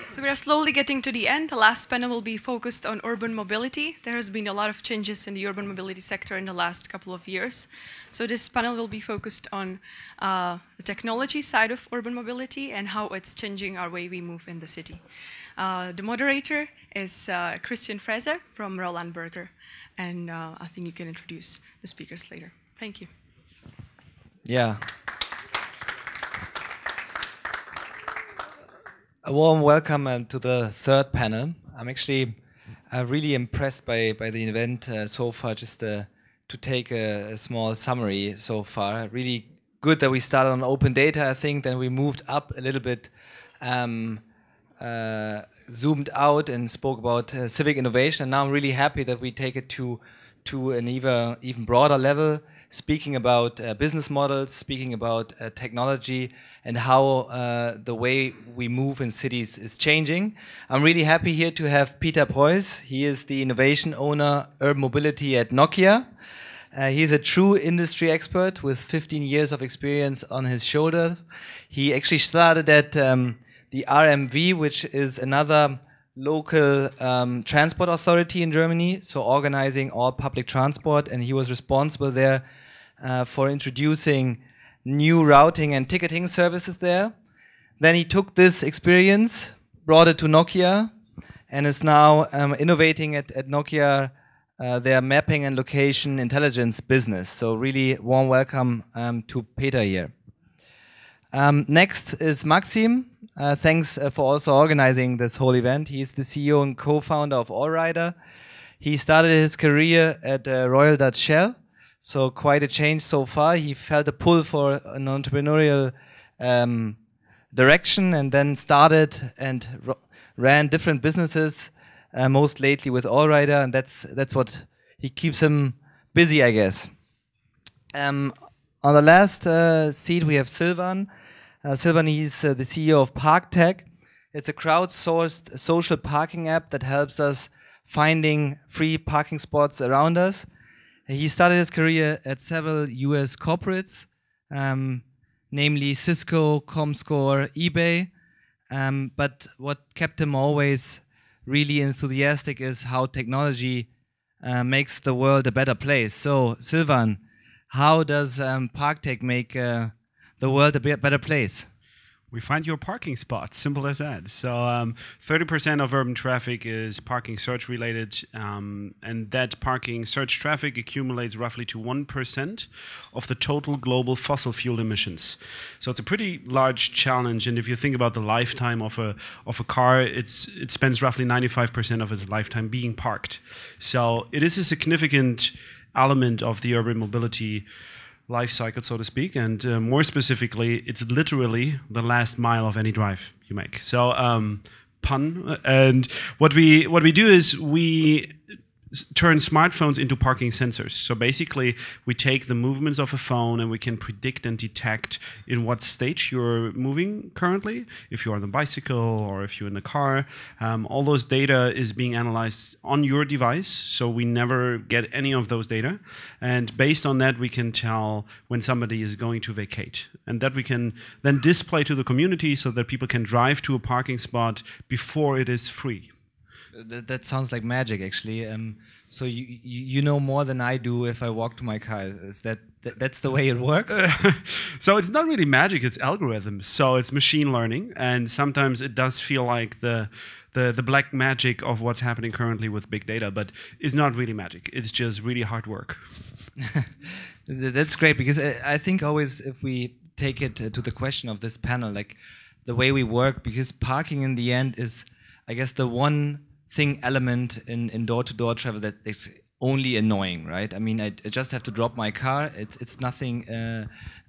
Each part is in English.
So we are slowly getting to the end. The last panel will be focused on urban mobility. There has been a lot of changes in the urban mobility sector in the last couple of years. So this panel will be focused on the technology side of urban mobility and how it's changing our way we move in the city. The moderator is Christian Freese from Roland Berger. And I think you can introduce the speakers later. Thank you. Yeah. A warm welcome to the third panel. I'm actually really impressed by the event so far, just to take a small summary so far. Really good that we started on open data, I think, then we moved up a little bit, zoomed out and spoke about civic innovation, and now I'm really happy that we take it to an even broader level, speaking about business models, speaking about technology, and how the way we move in cities is changing. I'm really happy here to have Peter Preuss. He is the innovation owner, urban mobility at Nokia. He's a true industry expert with 15 years of experience on his shoulders. He actually started at the RMV, which is another local transport authority in Germany, so organizing all public transport, and he was responsible there for introducing new routing and ticketing services there. Then he took this experience, brought it to Nokia, and is now innovating at Nokia their mapping and location intelligence business. So really warm welcome to Peter here. Next is Maxim. Thanks for also organizing this whole event. He's the CEO and co-founder of allryder. He started his career at Royal Dutch Shell, so quite a change so far. He felt a pull for an entrepreneurial direction and then started and ran different businesses, most lately with allryder, and that's what he keeps him busy, I guess. On the last seat we have Silvan. Silvan, he's the CEO of Parktag. It's a crowdsourced social parking app that helps us finding free parking spots around us. He started his career at several US corporates, namely Cisco, Comscore, eBay. But what kept him always really enthusiastic is how technology makes the world a better place. So, Silvan, how does Parktag make the world a better place? We find your parking spot, simple as that. So 30% of urban traffic is parking search related, and that parking search traffic accumulates roughly to 1% of the total global fossil fuel emissions. So it's a pretty large challenge, and if you think about the lifetime of a car, it spends roughly 95% of its lifetime being parked. So it is a significant element of the urban mobility life cycle, so to speak, and more specifically, it's literally the last mile of any drive you make. So, pun. And what we do is we turn smartphones into parking sensors. So basically, we take the movements of a phone and we can predict and detect in what stage you're moving currently, if you're on a bicycle or if you're in a car. All those data is being analyzed on your device, so we never get any of those data. And based on that, we can tell when somebody is going to vacate. And that we can then display to the community so that people can drive to a parking spot before it is free. That sounds like magic, actually. So you know more than I do if I walk to my car. Is that's the way it works? So it's not really magic; it's algorithms. So it's machine learning, and sometimes it does feel like the black magic of what's happening currently with big data, but it's not really magic. It's just really hard work. That's great, because I think always if we take it to the question of this panel, like the way we work, because parking in the end is, I guess, the one element in door-to-door travel that is only annoying, right? I mean, I just have to drop my car. It's nothing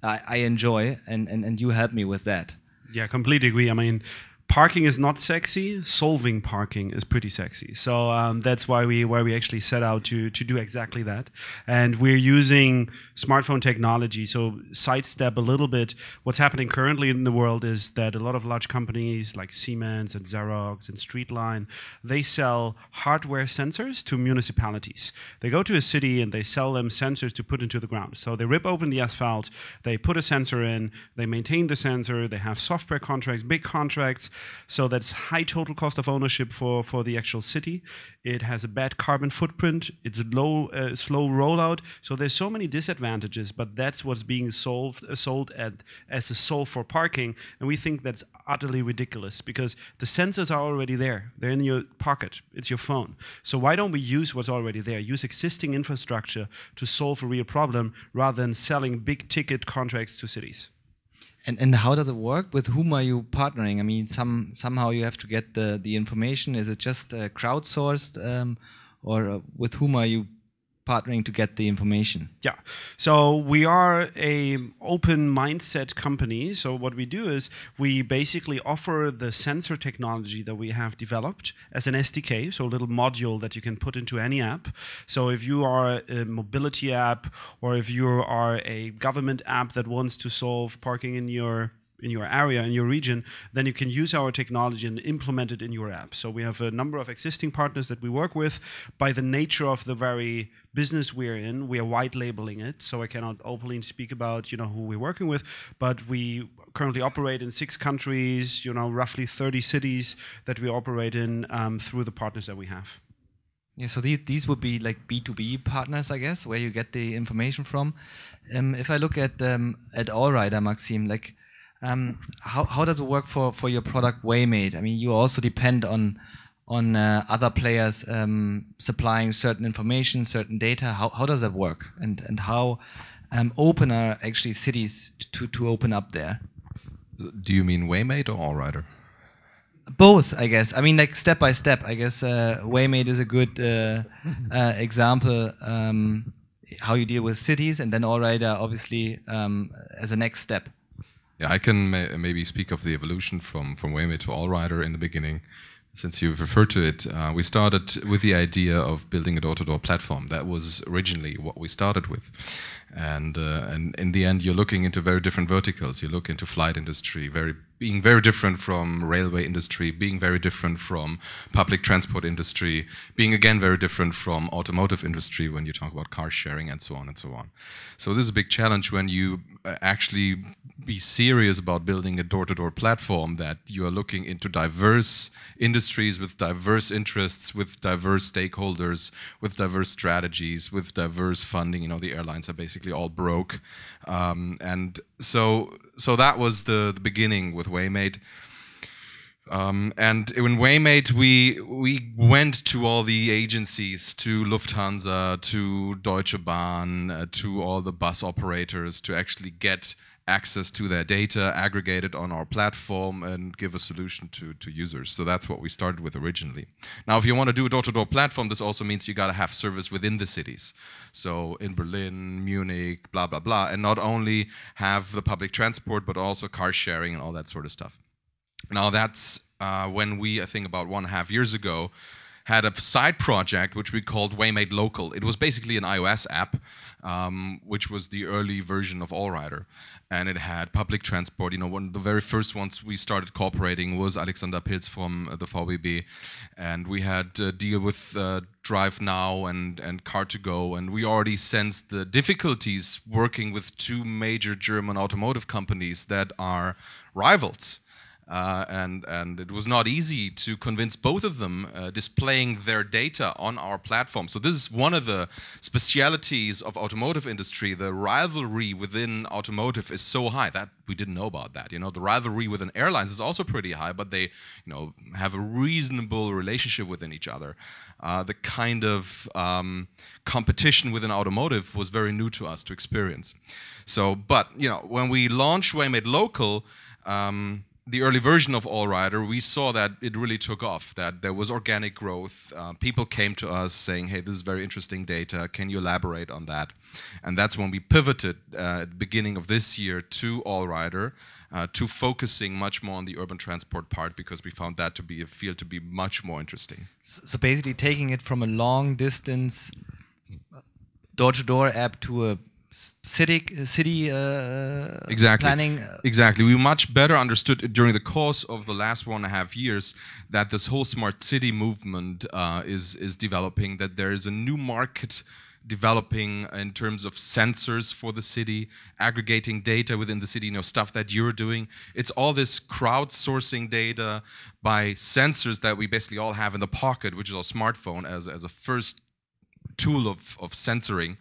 I enjoy, and you help me with that. Yeah, completely agree. I mean, parking is not sexy. Solving parking is pretty sexy. So that's why we actually set out to do exactly that. And we're using smartphone technology. So sidestep a little bit. What's happening currently in the world is that a lot of large companies like Siemens and Xerox and Streetline, they sell hardware sensors to municipalities. They go to a city and they sell them sensors to put into the ground. So they rip open the asphalt, they put a sensor in, they maintain the sensor, they have software contracts, big contracts, So that's high total cost of ownership for the actual city. It has a bad carbon footprint. It's a slow rollout. So there's so many disadvantages, but that's what's being sold as a solve for parking. And we think that's utterly ridiculous because the sensors are already there. They're in your pocket. It's your phone. So why don't we use what's already there? Use existing infrastructure to solve a real problem rather than selling big ticket contracts to cities. And how does it work? With whom are you partnering? I mean, somehow you have to get the information. Is it just crowdsourced, or with whom are you partnering to get the information? Yeah, so we are a open mindset company. So what we do is we basically offer the sensor technology that we have developed as an SDK, so a little module that you can put into any app. So if you are a mobility app, or if you are a government app that wants to solve parking in your area, in your region, then you can use our technology and implement it in your app. So we have a number of existing partners that we work with. By the nature of the very business we're in, we are white labeling it. So I cannot openly speak about who we're working with, but we currently operate in 6 countries, roughly 30 cities that we operate in through the partners that we have. Yeah, so these would be like B2B partners, I guess, where you get the information from. If I look at allryder, Maxim, like, how does it work for your product Waymate? I mean, you also depend on other players supplying certain information, certain data. How does that work? And how open are actually cities to open up there? Do you mean Waymate or allryder? Both, I guess. I mean, like step by step. I guess Waymate is a good example. How you deal with cities, and then allryder obviously as a next step. Yeah, I can maybe speak of the evolution from Waymate to allryder in the beginning. Since you've referred to it, we started with the idea of building a door-to-door platform. That was originally what we started with. And in the end, you're looking into very different verticals. You look into flight industry, being very different from railway industry, being very different from public transport industry, being again very different from automotive industry when you talk about car sharing and so on and so on. So this is a big challenge when you actually be serious about building a door-to-door platform, that you are looking into diverse industries with diverse interests, with diverse stakeholders, with diverse strategies, with diverse funding. The airlines are basically all broke. And so that was the beginning with Waymate. And in Waymate, we went to all the agencies, to Lufthansa, to Deutsche Bahn, to all the bus operators to actually get access to their data, aggregate it on our platform, and give a solution to users. So that's what we started with originally. Now, if you want to do a door-to-door platform, this also means you got to have service within the cities. So in Berlin, Munich, blah, blah, blah, and not only have the public transport, but also car sharing and all that sort of stuff. Now that's when we, I think about 1.5 years ago, had a side project which we called Waymate Local. It was basically an iOS app, which was the early version of allryder. And it had public transport. One of the very first ones we started cooperating was Alexander Pilz from the VBB. And we had to deal with Drive Now and Car2Go. And we already sensed the difficulties working with 2 major German automotive companies that are rivals. And it was not easy to convince both of them displaying their data on our platform. So this is one of the specialities of automotive industry. The rivalry within automotive is so high that we didn't know about that. The rivalry within airlines is also pretty high, but they have a reasonable relationship within each other. The kind of competition within automotive was very new to us to experience. So, but when we launched Waymate Local, the early version of allryder, we saw that it really took off, that there was organic growth. People came to us saying, hey, this is very interesting data. Can you elaborate on that? And that's when we pivoted at the beginning of this year to allryder, to focusing much more on the urban transport part, because we found that to be a field to be much more interesting. So basically taking it from a long distance door-to-door app to a city exactly. planning. Exactly. We much better understood during the course of the last 1.5 years that this whole smart city movement is developing, that there is a new market developing in terms of sensors for the city, aggregating data within the city, stuff that you're doing. It's all this crowdsourcing data by sensors that we basically all have in the pocket, which is our smartphone as a first tool of censoring.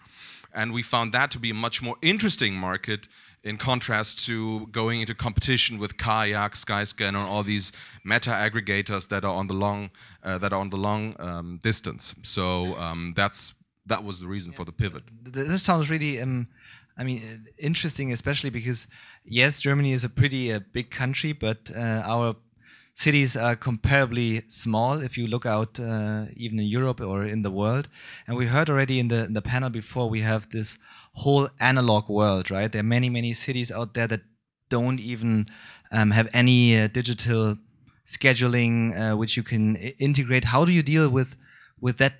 And we found that to be a much more interesting market in contrast to going into competition with Kayak, Skyscanner, and all these meta aggregators that are on the long distance. So that was the reason for the pivot. This sounds really, interesting, especially because yes, Germany is a pretty big country, but our cities are comparably small if you look out even in Europe or in the world. And we heard already in the panel before, we have this whole analog world, right? There are many cities out there that don't even have any digital scheduling which you can integrate. How do you deal with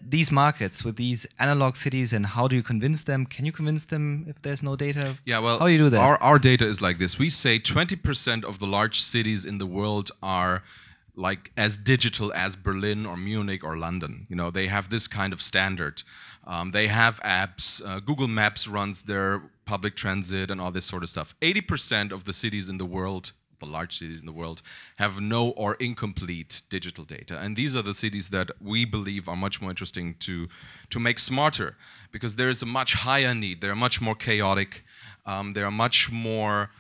these markets, with these analog cities, and how do you convince them? Can you convince them if there's no data? Yeah, well, how do you do that? Our data is like this. We say 20% of the large cities in the world are like as digital as Berlin or Munich or London. They have this kind of standard. They have apps. Google Maps runs their public transit and all this sort of stuff. 80% of the cities in the world, the large cities in the world, have no or incomplete digital data. And these are the cities that we believe are much more interesting to make smarter, because there is a much higher need. They're much more chaotic. They are much more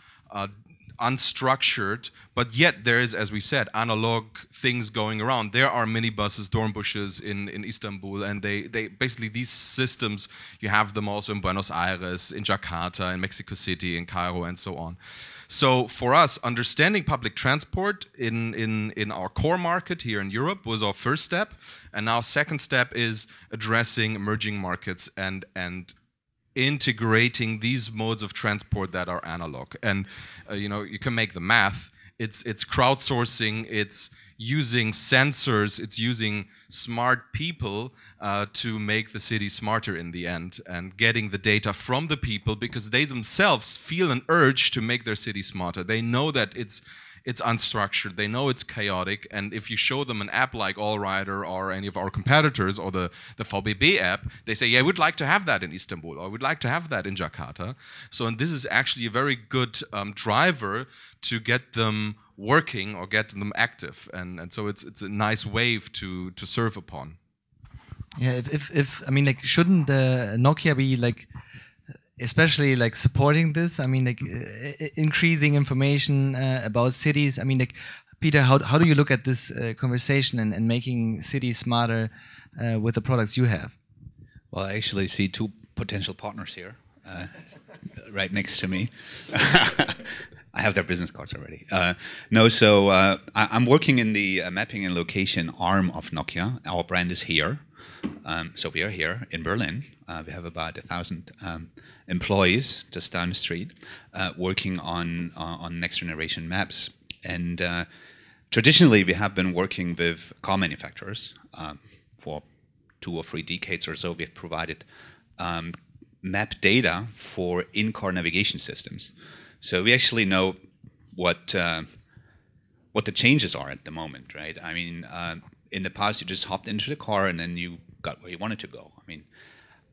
unstructured, but yet there is, as we said, analog things going around. There are minibuses, Dornbushes in Istanbul, and they basically, these systems, you have them also in Buenos Aires, in Jakarta, in Mexico City, in Cairo, and so on. So for us, understanding public transport in our core market here in Europe was our first step, and now second step is addressing emerging markets and integrating these modes of transport that are analog. And you can make the math. It's crowdsourcing, it's using sensors, it's using smart people to make the city smarter in the end, and getting the data from the people, because they themselves feel an urge to make their city smarter. They know that it's unstructured, they know it's chaotic, and if you show them an app like allryder or any of our competitors or the VBB app, they say, yeah, we'd like to have that in Istanbul, or we'd like to have that in Jakarta. So, and this is actually a very good driver to get them working or get them active, and so it's a nice wave to surf upon. Yeah, if I mean, like, shouldn't Nokia be like, especially like supporting this? I mean, like increasing information about cities. I mean, like, Peter, how do you look at this conversation and making cities smarter with the products you have? Well, I actually see two potential partners here, right next to me. I have their business cards already. I'm working in the mapping and location arm of Nokia. Our brand is here. So we are here in Berlin. We have about 1,000 employees just down the street working on next generation maps. And traditionally, we have been working with car manufacturers for 2 or 3 decades or so. We've provided map data for in-car navigation systems. So we actually know what the changes are at the moment, right? I mean, in the past, you just hopped into the car and then you got where you wanted to go. I mean,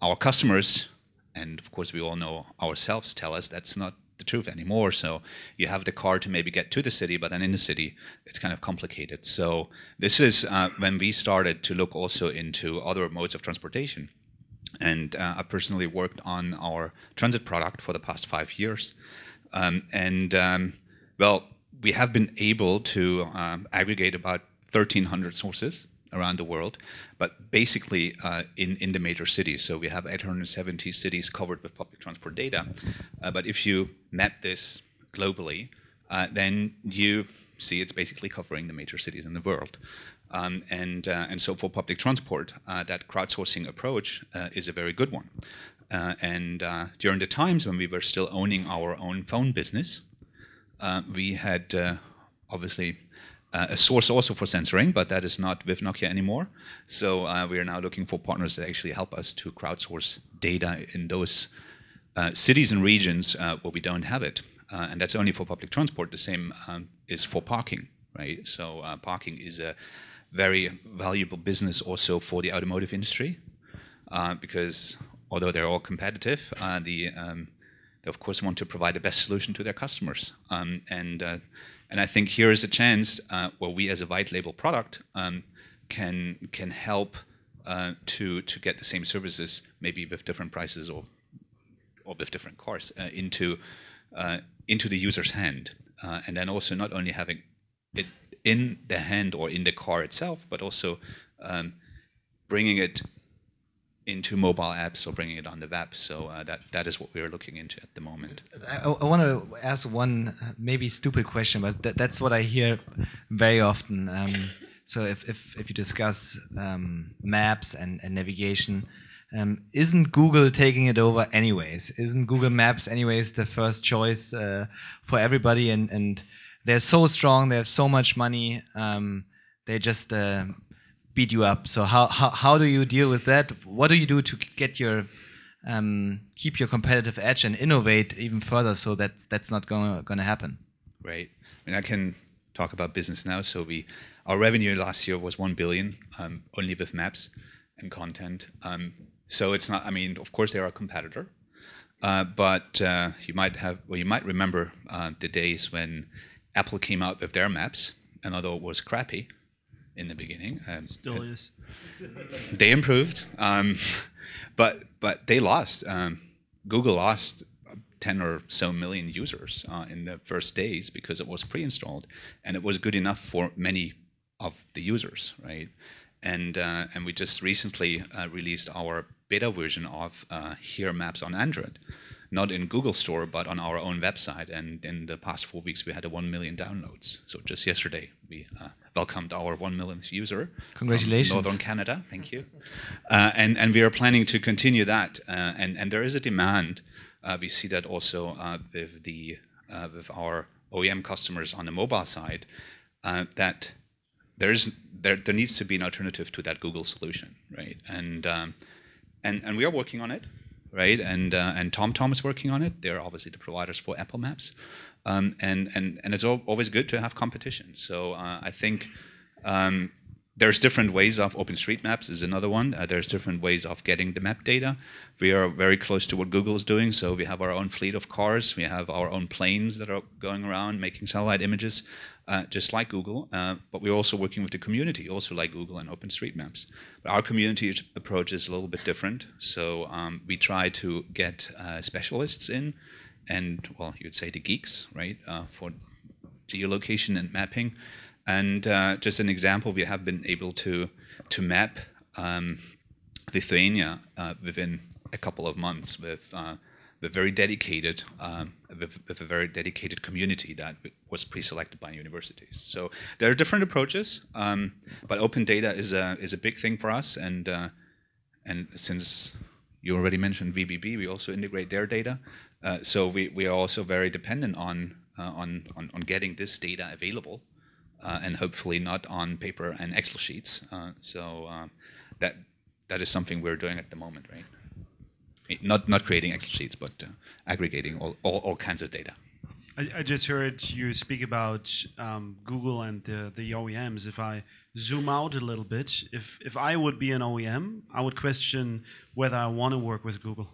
our customers, and of course we all know ourselves, tell us that's not the truth anymore. So you have the car to maybe get to the city, but then in the city, it's kind of complicated. So this is when we started to look also into other modes of transportation. And I personally worked on our transit product for the past 5 years. Well, we have been able to aggregate about 1,300 sources around the world, but basically in the major cities. So we have 870 cities covered with public transport data. But if you map this globally, then you see it's basically covering the major cities in the world. And so for public transport, that crowdsourcing approach is a very good one. During the times when we were still owning our own phone business, we had obviously a source also for censoring, but that is not with Nokia anymore. So we are now looking for partners that actually help us to crowdsource data in those cities and regions where we don't have it. And that's only for public transport. The same is for parking, right? So parking is a very valuable business also for the automotive industry, because although they're all competitive, they of course want to provide the best solution to their customers. And I think here is a chance where we, as a white label product, can help to get the same services, maybe with different prices or with different cars, into the user's hand, and then also not only having it in the hand or in the car itself, but also bringing it into mobile apps or bringing it on the web. So that is what we're looking into at the moment. I want to ask one maybe stupid question, but that's what I hear very often. So if you discuss maps and navigation, isn't Google taking it over anyways? Isn't Google Maps anyways the first choice for everybody? And they're so strong, they have so much money, they just beat you up. So how do you deal with that? What do you do to get your keep your competitive edge and innovate even further so that that's not gonna happen? Right. I mean, I can talk about business now. So our revenue last year was 1 billion, only with maps and content. So it's not. I mean, of course, they're a competitor, but you might remember the days when Apple came out with their maps, and although it was crappy in the beginning, Still is. they improved, but they lost. Google lost 10 or so million users in the first days because it was pre-installed, and it was good enough for many of the users, right? And we just recently released our beta version of Here Maps on Android, not in Google Store, but on our own website. And in the past 4 weeks, we had 1 million downloads. So just yesterday, we welcomed our 1 millionth user. Congratulations. From Northern Canada, thank you. And we are planning to continue that. And there is a demand. We see that also with our OEM customers on the mobile side, that there needs to be an alternative to that Google solution, right? And we are working on it, right? And TomTom is working on it. They're obviously the providers for Apple Maps, and it's always good to have competition. So I think there's different ways of OpenStreetMaps is another one. There's different ways of getting the map data. We are very close to what Google is doing. So we have our own fleet of cars. We have our own planes that are going around making satellite images, just like Google. But we're also working with the community, also like Google and OpenStreetMaps. But our community approach is a little bit different. So we try to get specialists in, and well, you'd say the geeks, right, for geolocation and mapping. And just an example, we have been able to map Lithuania within a couple of months with a very dedicated community that was pre-selected by universities. So there are different approaches, but open data is a big thing for us. And since you already mentioned VBB, we also integrate their data. So we are also very dependent on getting this data available. And hopefully not on paper and Excel sheets. So that is something we're doing at the moment, right? Not creating Excel sheets, but aggregating all kinds of data. I just heard you speak about Google and the OEMs. If I zoom out a little bit, if I would be an OEM, I would question whether I want to work with Google.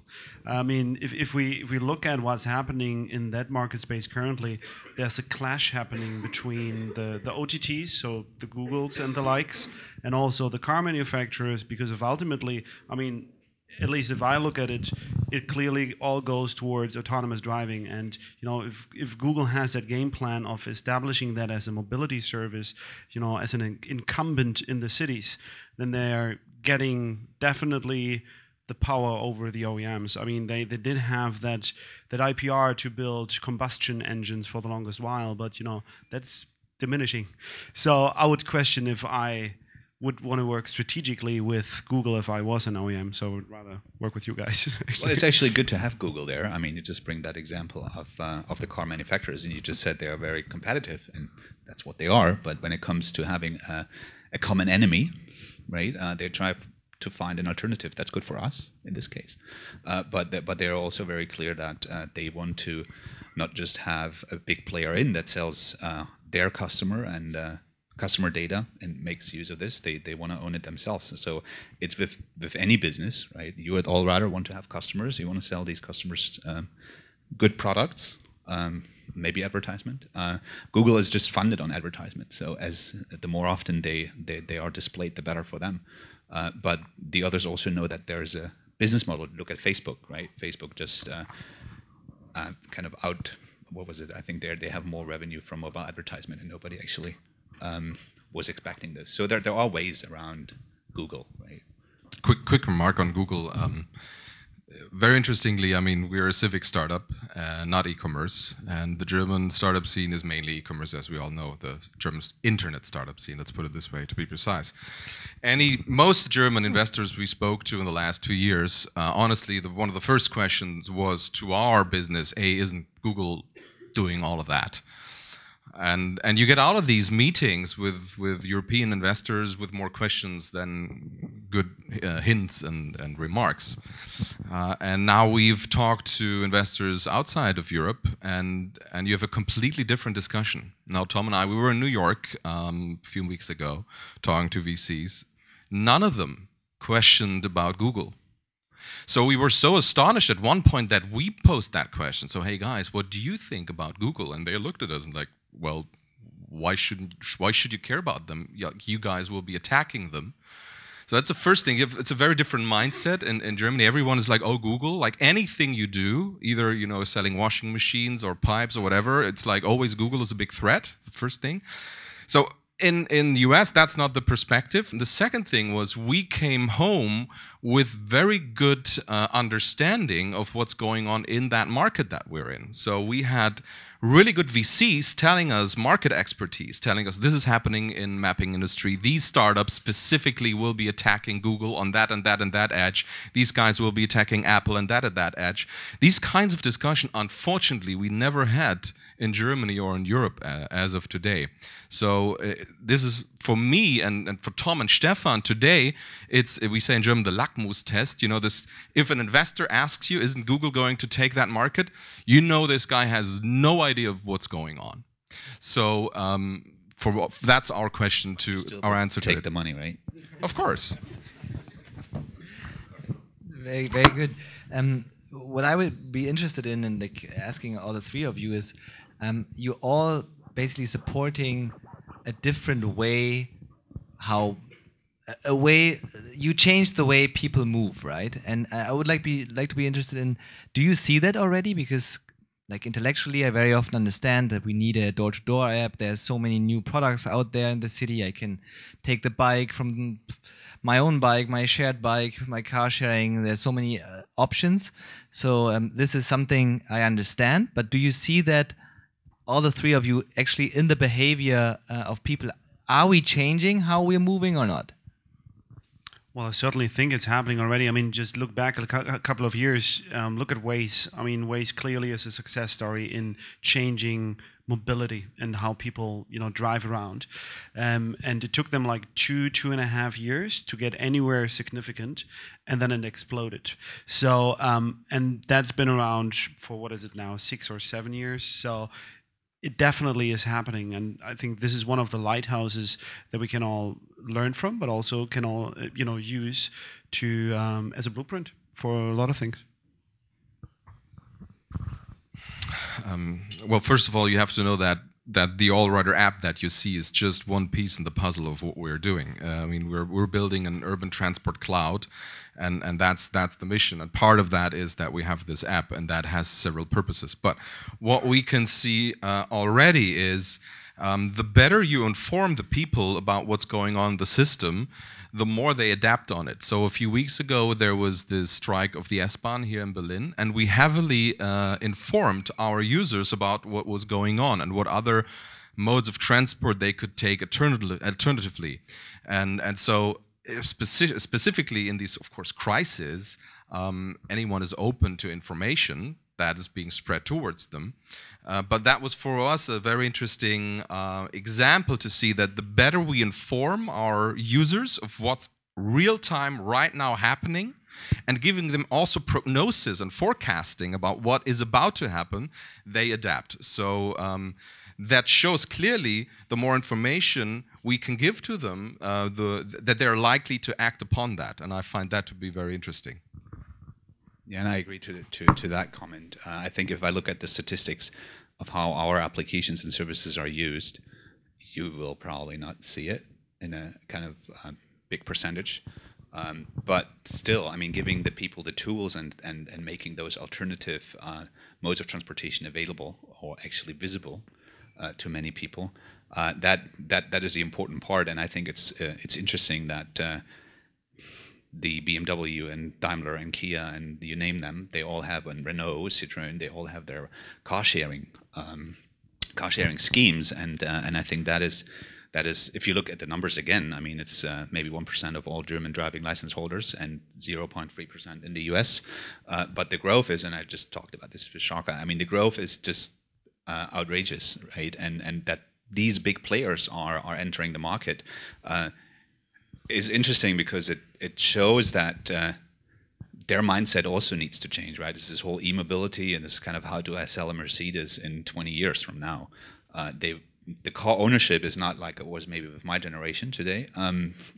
I mean, if we look at what's happening in that market space currently, there's a clash happening between the OTTs, so the Googles and the likes, and also the car manufacturers, because of ultimately, I mean, at least if I look at it, it clearly all goes towards autonomous driving. And you know, if Google has that game plan of establishing that as a mobility service, you know, as an incumbent in the cities, then they are getting definitely the power over the OEMs. I mean, they did have that IPR to build combustion engines for the longest while, but you know, that's diminishing. So I would question if I would want to work strategically with Google if I was an OEM, so I would rather work with you guys. Well, it's actually good to have Google there. I mean, you just bring that example of the car manufacturers, and you just said they are very competitive, and that's what they are. But when it comes to having a common enemy, right, they try to find an alternative that's good for us in this case. But they're also very clear that they want to not just have a big player in that sells their customer and customer data and makes use of this, they want to own it themselves. So it's with any business, right? You at allryder want to have customers. You want to sell these customers good products, maybe advertisement. Google is just funded on advertisement. So as the more often they are displayed, the better for them. But the others also know that there's a business model. Look at Facebook, right? Facebook just kind of what was it? I think they have more revenue from mobile advertisement, and nobody actually was expecting this. So there are ways around Google, right? Quick remark on Google. Very interestingly, I mean, we're a civic startup, not e-commerce, and the German startup scene is mainly e-commerce, as we all know, the German internet startup scene, let's put it this way, to be precise. Most German investors we spoke to in the last 2 years, honestly, one of the first questions was to our business, isn't Google doing all of that? And you get out of these meetings with European investors with more questions than good hints and remarks. And now we've talked to investors outside of Europe, and you have a completely different discussion. Now, Tom and I, we were in New York a few weeks ago talking to VCs. None of them questioned about Google. So we were so astonished at one point that we posed that question. So, hey guys, what do you think about Google? And they looked at us and like, well, why should you care about them? You guys will be attacking them. So that's the first thing. It's a very different mindset in Germany. Everyone is like, oh, Google. Like anything you do, either selling washing machines or pipes or whatever, it's like always Google is a big threat. The first thing. So in the US, that's not the perspective. And the second thing was we came home with very good understanding of what's going on in that market that we're in. So we had really good VCs telling us, market expertise, telling us this is happening in mapping industry. These startups specifically will be attacking Google on that and that and that edge. These guys will be attacking Apple and that at that edge. These kinds of discussion, unfortunately, we never had in Germany or in Europe as of today. So this is, for me and for Tom and Stefan today, it's, we say in German, the Lackmus test. This, if an investor asks you, isn't Google going to take that market? This guy has no idea of what's going on. So that's our question our answer to it. Take the money, right? Of course. Very, very good. What I would be interested in like asking all the three of you is, you all basically supporting a different way, you change the way people move, right? And I would like to be interested in, do you see that already? Because like intellectually, I very often understand that we need a door-to-door app. There's so many new products out there in the city. I can take the bike from my own bike, my shared bike, my car sharing. There's so many options. So this is something I understand. But do you see that all the three of you actually in the behavior of people, are we changing how we're moving or not? Well, I certainly think it's happening already. I mean, just look back a couple of years. Look at Waze. I mean, Waze clearly is a success story in changing mobility and how people, drive around. And it took them like 2.5 years to get anywhere significant, and then it exploded. So, and that's been around for, what is it now, 6 or 7 years? So it definitely is happening, and I think this is one of the lighthouses that we can all learn from, but also can all use to as a blueprint for a lot of things. Well, first of all, you have to know that the allryder app that you see is just one piece in the puzzle of what we're doing. I mean, we're building an urban transport cloud, and that's the mission. And part of that is that we have this app, and that has several purposes. But what we can see already is the better you inform the people about what's going on in the system, the more they adapt on it. So a few weeks ago, there was this strike of the S-Bahn here in Berlin, and we heavily informed our users about what was going on and what other modes of transport they could take alternatively. And so specifically in these, of course, crises, anyone is open to information that is being spread towards them. But that was for us a very interesting example to see that the better we inform our users of what's real-time right now happening, and giving them also prognosis and forecasting about what is about to happen, they adapt. So that shows clearly the more information we can give to them, that they're likely to act upon that. And I find that to be very interesting. Yeah, and I agree to that comment. I think if I look at the statistics of how our applications and services are used, you will probably not see it in a kind of big percentage. But still, I mean, giving the people the tools and making those alternative modes of transportation available or actually visible to many people, that is the important part. And I think it's interesting that the BMW and Daimler and Kia and you name them, they all have, and Renault, Citroën, they all have their car sharing schemes, and I think that is, if you look at the numbers again, I mean, it's maybe 1% of all German driving license holders and 0.3% in the US. But the growth is, and I just talked about this with Shaka, I mean, the growth is just outrageous, right? And that these big players are entering the market is interesting because it shows that their mindset also needs to change, right? It's this whole e-mobility, and this is kind of how do I sell a Mercedes in 20 years from now? The car ownership is not like it was maybe with my generation today,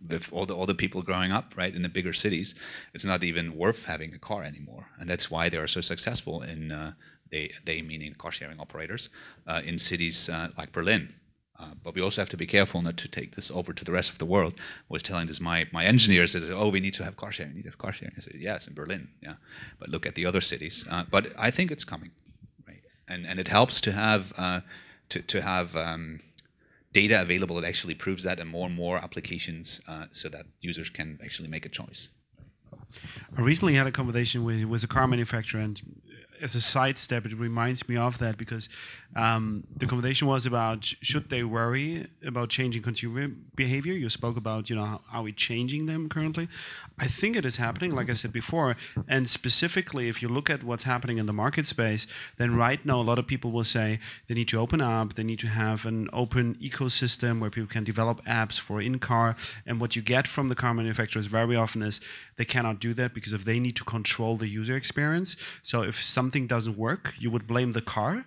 with all the people growing up, right, in the bigger cities. It's not even worth having a car anymore, and that's why they are so successful in they meaning car sharing operators in cities like Berlin. But we also have to be careful not to take this over to the rest of the world. I was telling this my engineers that, oh, we need to have car sharing. We need to have car sharing. I said, yes, in Berlin, yeah. But look at the other cities. But I think it's coming, right? And it helps to have data available that actually proves that, and more applications so that users can actually make a choice. I recently had a conversation with a car manufacturer, and as a sidestep, it reminds me of that because the conversation was about should they worry about changing consumer behavior. You spoke about, you know, are we changing them currently? I think it is happening, like I said before, and specifically if you look at what's happening in the market space, then right now a lot of people will say they need to open up, they need to have an open ecosystem where people can develop apps for in-car, and what you get from the car manufacturers very often is they cannot do that because if they need to control the user experience. So if something doesn't work, you would blame the car.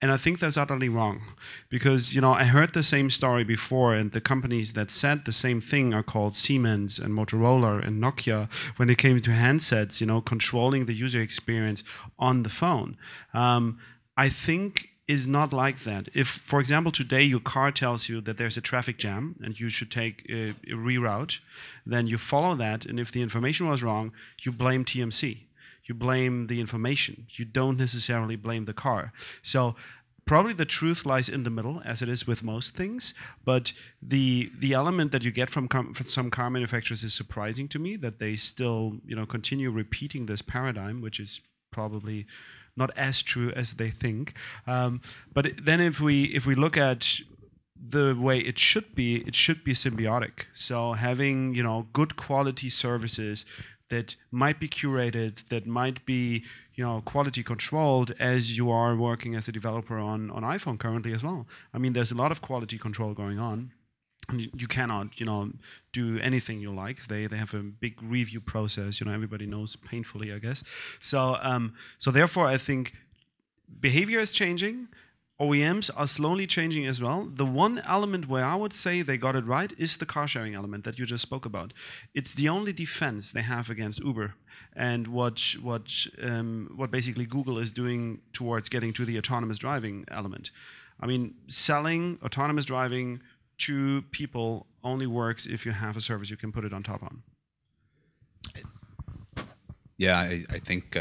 And I think that's utterly wrong because, you know, I heard the same story before, and the companies that said the same thing are called Siemens and Motorola and Nokia when it came to handsets, you know, controlling the user experience on the phone. I think is not like that. If, for example, today your car tells you that there's a traffic jam and you should take a reroute, then you follow that, and if the information was wrong, you blame TMC. You blame the information. You don't necessarily blame the car. So probably the truth lies in the middle, as it is with most things. But the element that you get from some car manufacturers is surprising to me, that they still, you know, continue repeating this paradigm, which is probably not as true as they think. But then if we look at the way it should be symbiotic. So having, you know, good quality services that might be curated, that might be, you know, quality controlled, as you are working as a developer on iPhone currently as well. I mean, there's a lot of quality control going on. And you cannot, you know, do anything you like. They have a big review process. You know, everybody knows painfully, I guess. So so therefore, I think behavior is changing. OEMs are slowly changing as well. The one element where I would say they got it right is the car sharing element that you just spoke about. It's the only defense they have against Uber, and what basically Google is doing towards getting to the autonomous driving element. I mean, selling autonomous driving to people only works if you have a service you can put it on top on. Yeah, I think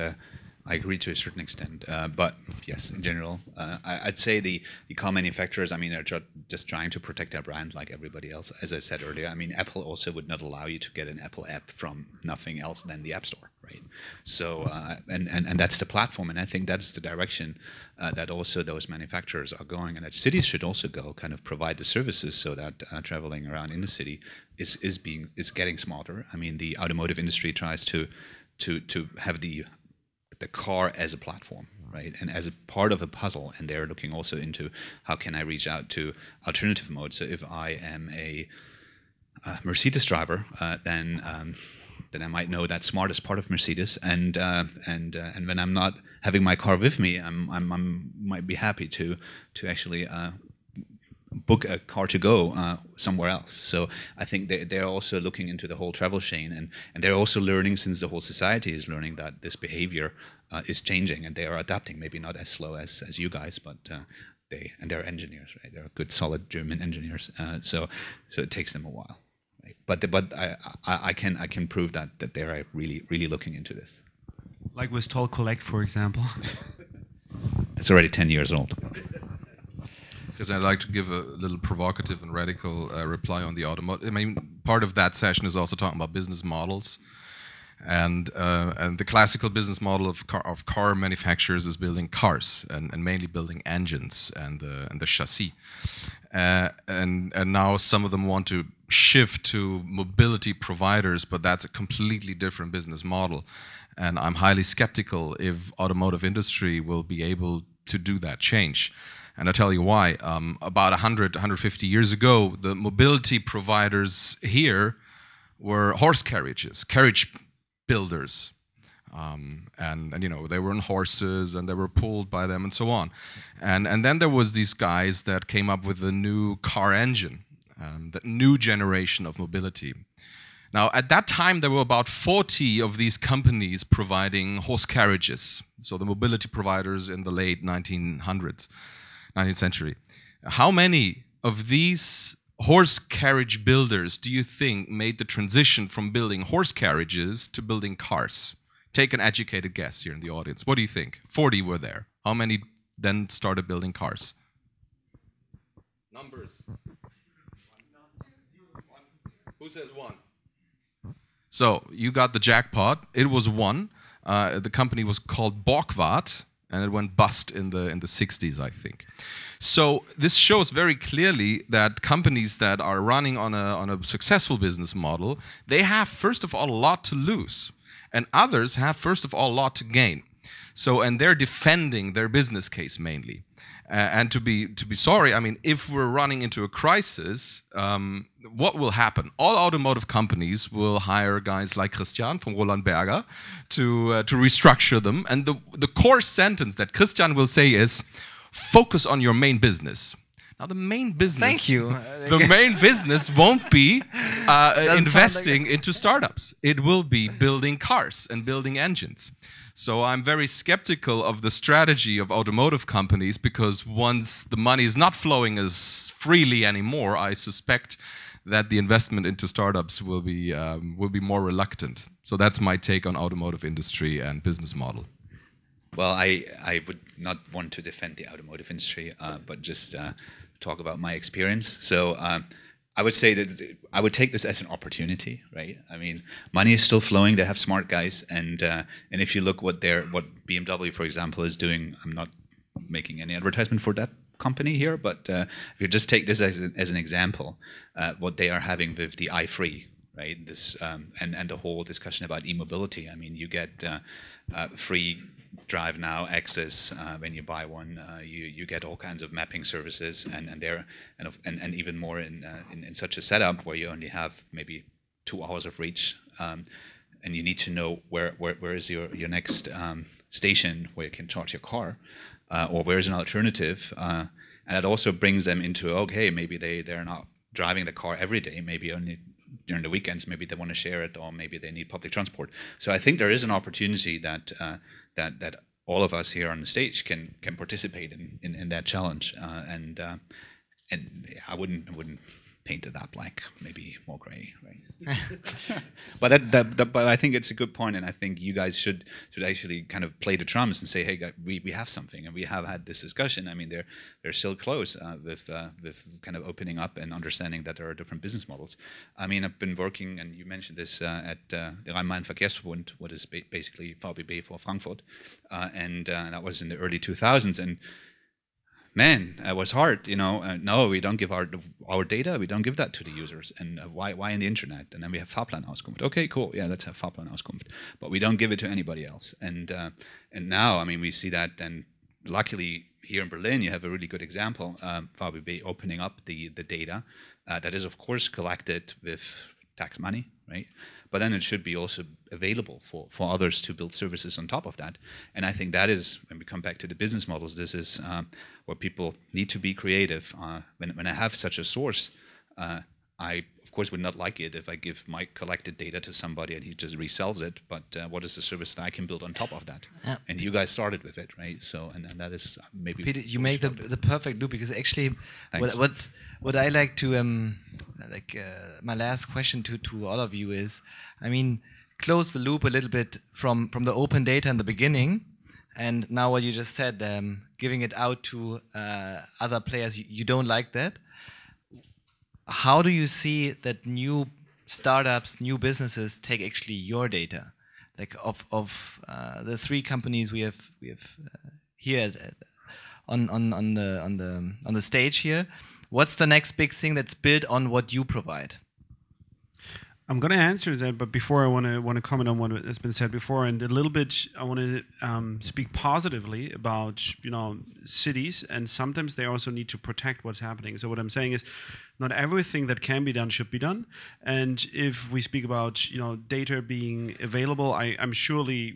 I agree to a certain extent, but yes, in general, I'd say the car manufacturers, I mean, they're just trying to protect their brand like everybody else. As I said earlier, I mean, Apple also would not allow you to get an Apple app from nothing else than the App Store, right? So, and that's the platform, and I think that's the direction that also those manufacturers are going, and that cities should also go, kind of provide the services so that traveling around in the city is getting smarter. I mean, the automotive industry tries to have the car as a platform, right, and as a part of a puzzle, and they're looking also into how can I reach out to alternative modes. So if I am a Mercedes driver, then then I might know that smart is part of Mercedes, and when I'm not having my car with me, I might be happy to actually book a car to go somewhere else. So I think they're also looking into the whole travel chain, and they're also learning, since the whole society is learning, that this behavior is changing, and they are adapting. Maybe not as slow as you guys, but they're engineers, right? They're good, solid German engineers. So it takes them a while. But I can prove that they're really looking into this. Like with Toll Collect, for example. It's already 10 years old. Because I'd like to give a little provocative and radical reply on the automotive. I mean, part of that session is also talking about business models, and the classical business model of car manufacturers is building cars and mainly building engines and the chassis. And now some of them want to shift to mobility providers, but that's a completely different business model. And I'm highly skeptical if automotive industry will be able to do that change. And I'll tell you why. About 100, 150 years ago, the mobility providers here were horse carriage builders. And you know, they were on horses and they were pulled by them and so on. And then there was these guys that came up with a new car engine, the new generation of mobility. Now, at that time, there were about 40 of these companies providing horse carriages. So the mobility providers in the late 1900s. 19th century. How many of these horse carriage builders do you think made the transition from building horse carriages to building cars? Take an educated guess here in the audience. What do you think? 40 were there. How many then started building cars? Numbers. Who says one? So you got the jackpot. It was one. The company was called Borgward, and it went bust in the 60s, I think. So this shows very clearly that companies that are running on a successful business model, they have first of all a lot to lose, and others have first of all a lot to gain. So, and they're defending their business case mainly. And to be sorry, I mean, if we're running into a crisis, what will happen? All automotive companies will hire guys like Christian from Roland Berger to restructure them. And the core sentence that Christian will say is, focus on your main business. Now, the main business. Thank you. The main business won't be investing into startups. It will be building cars and building engines. So I'm very skeptical of the strategy of automotive companies, because once the money is not flowing as freely anymore, I suspect that the investment into startups will be more reluctant. So that's my take on automotive industry and business model. Well, I would not want to defend the automotive industry, but just talk about my experience. So I would say that I would take this as an opportunity, right? I mean, money is still flowing. They have smart guys, and if you look what BMW, for example, is doing, I'm not making any advertisement for that company here, but if you just take this as an example, what they are having with the i3, right? This and the whole discussion about e-mobility. I mean, you get free Drive Now access when you buy one. You get all kinds of mapping services, and even more in such a setup where you only have maybe 2 hours of reach, and you need to know where is your next station where you can charge your car, or where is an alternative, and it also brings them into, okay, maybe they're not driving the car every day, maybe only during the weekends, maybe they want to share it, or maybe they need public transport. So I think there is an opportunity that all of us here on the stage can participate in that challenge, and I wouldn't paint it that black, maybe more gray, right? But I think it's a good point, and I think you guys should actually kind of play the drums and say, hey, guys, we have something, and we have had this discussion. I mean, they're still close with kind of opening up and understanding that there are different business models. I mean, I've been working, and you mentioned this at the Rhein-Main-Verkehrsverbund, what is basically VBB for Frankfurt, and that was in the early 2000s, and man, it was hard, you know. No, we don't give our data. We don't give that to the users. And why in the internet? And then we have Fahrplanauskunft. Okay, cool. Yeah, let's have Fahrplanauskunft. But we don't give it to anybody else. And now, I mean, we see that. And luckily, here in Berlin, you have a really good example. VBB opening up the data that is, of course, collected with tax money, right? but then it should be also available for others to build services on top of that. And I think that is, when we come back to the business models, this is where people need to be creative. When I have such a source, I, of course, would not like it if I give my collected data to somebody and he just resells it. But what is the service that I can build on top of that? Yeah. And you guys started with it, right? So, and that is maybe. Peter, you make the perfect loop, because actually, Thanks. what I like to my last question to all of you is, I mean, close the loop a little bit from the open data in the beginning, and now what you just said, giving it out to other players. You don't like that. How do you see that new startups, new businesses take actually your data? Like of the 3 companies we have here on the stage here, what's the next big thing that's built on what you provide? I'm going to answer that, but before I want to comment on what has been said before, and a little bit I want to speak positively about cities, and sometimes they also need to protect what's happening. So what I'm saying is, not everything that can be done should be done. And if we speak about data being available, I'm surely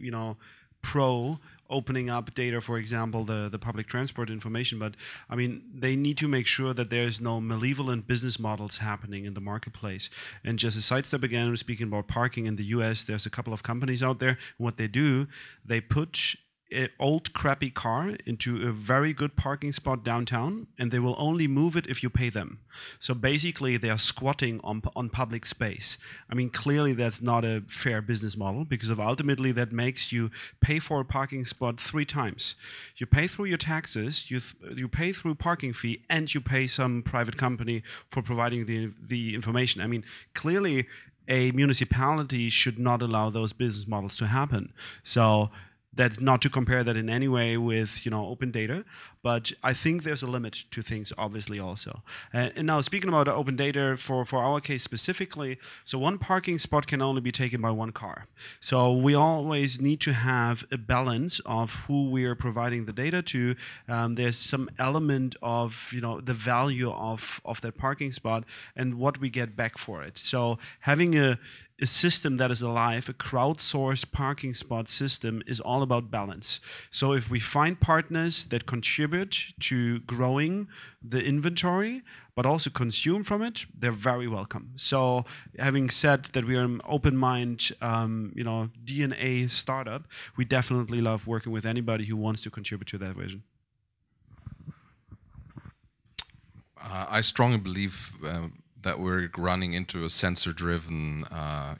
pro opening up data, for example, the public transport information, but I mean, they need to make sure that there's no malevolent business models happening in the marketplace. And just a sidestep again, speaking about parking in the US, there's a couple of companies out there, and what they do, they put an old crappy car into a very good parking spot downtown, and they will only move it if you pay them. So basically they are squatting on public space. I mean, clearly that's not a fair business model, because of ultimately that makes you pay for a parking spot 3 times. You pay through your taxes, you pay through parking fee, and you pay some private company for providing the information. I mean, clearly a municipality should not allow those business models to happen. So that's not to compare that in any way with open data, but I think there's a limit to things, obviously, also. And now, speaking about open data for our case specifically, so one parking spot can only be taken by 1 car. So we always need to have a balance of who we are providing the data to. There's some element of the value of that parking spot and what we get back for it. So having a system that is alive, a crowdsourced parking spot system, is all about balance. So if we find partners that contribute to growing the inventory, but also consume from it, they're very welcome. So having said that we are an open mind, DNA startup, we definitely love working with anybody who wants to contribute to that vision. I strongly believe that we're running into a sensor-driven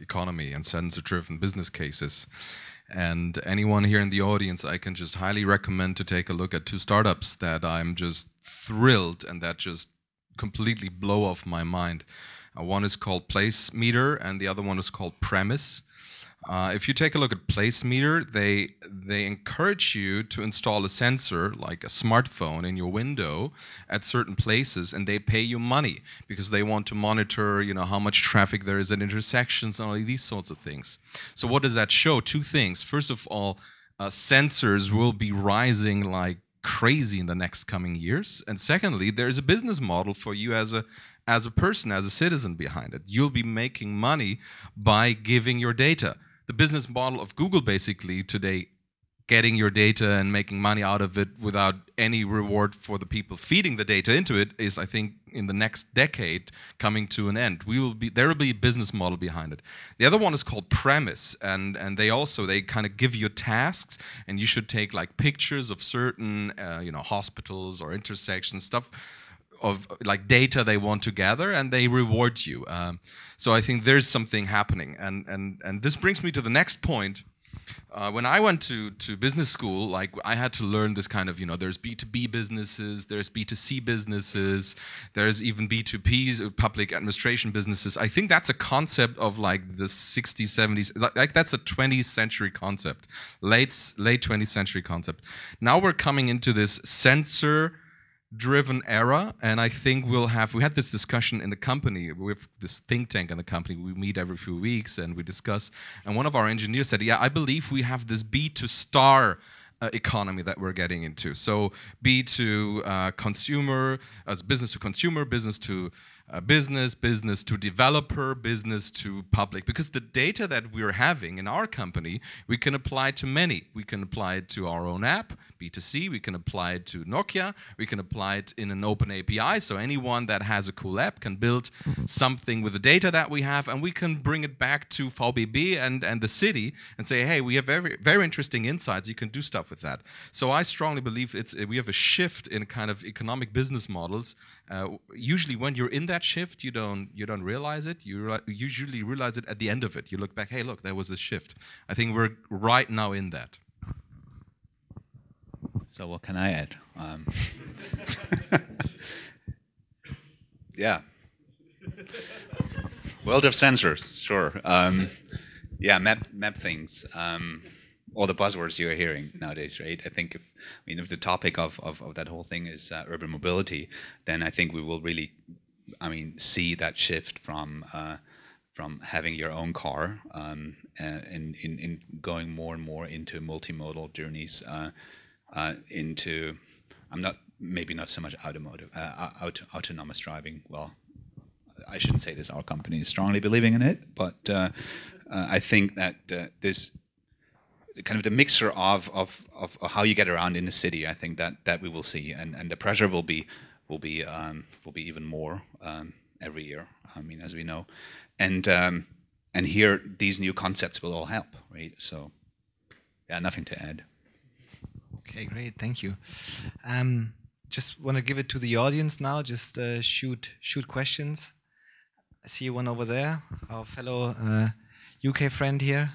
economy and sensor-driven business cases. And anyone here in the audience, I can just highly recommend to take a look at 2 startups that I'm just thrilled and that just completely blow off my mind. One is called Place Meter and the other one is called Premise. If you take a look at Place Meter, they encourage you to install a sensor, like a smartphone, in your window at certain places, and they pay you money because they want to monitor, how much traffic there is at intersections and all these sorts of things. So what does that show? 2 things. First of all, sensors will be rising like crazy in the next coming years, and secondly, there is a business model for you as a person, as a citizen behind it. You'll be making money by giving your data. The business model of Google basically today, getting your data and making money out of it without any reward for the people feeding the data into it, is, I think, in the next decade coming to an end. There will be a business model behind it. The other one is called Premise, and they kind of give you tasks, and you should take like pictures of certain hospitals or intersections, stuff of like data they want to gather, and they reward you. So I think there's something happening, and this brings me to the next point. When I went to business school, like I had to learn this kind of, there's B2B businesses, there's B2C businesses, there's even B2P, public administration businesses. I think that's a concept of like the 60s, 70s, like that's a 20th century concept, late 20th century concept. Now we're coming into this sensor-driven era, and I think we had this discussion in the company with this think tank in the company. We meet every few weeks and we discuss, and one of our engineers said, I believe we have this B to star economy that we're getting into. So B to consumer, as business to consumer, business to business, business to developer, business to public. Because the data that we're having in our company, we can apply to many. We can apply it to our own app, B2C. We can apply it to Nokia. We can apply it in an open API. So anyone that has a cool app can build something with the data that we have, and we can bring it back to VBB and the city and say, hey, we have very, very interesting insights. You can do stuff with that. So I strongly believe we have a shift in kind of economic business models. Usually when you're in that shift, you don't realize it. You usually realize it at the end of it. You look back, hey, look, there was a shift. I think we're right now in that. So what can I add? Yeah. World of sensors, sure. Yeah, map things. All the buzzwords you're hearing nowadays, right? I think if the topic of that whole thing is urban mobility, then I think we will really, see that shift from having your own car in going more and more into multimodal journeys, into maybe not so much autonomous driving. Well, I shouldn't say this. Our company is strongly believing in it, but I think that this kind of the mixture of how you get around in the city, I think that we will see, and the pressure will be even more every year. As we know, and here these new concepts will all help, right? So, yeah, nothing to add. Okay, great, thank you. Just want to give it to the audience now. Just shoot questions. I see one over there, our fellow UK friend here.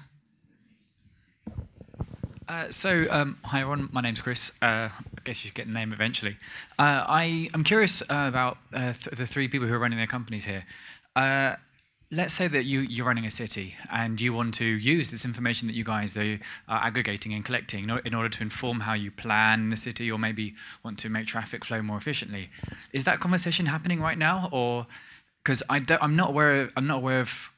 Hi everyone, my name's Chris. I guess you should get the name eventually. I'm curious about the three people who are running their companies here. Let's say that you're running a city and you want to use this information that you guys are aggregating and collecting in order to inform how you plan the city, or maybe want to make traffic flow more efficiently. Is that conversation happening right now, or because I'm not aware of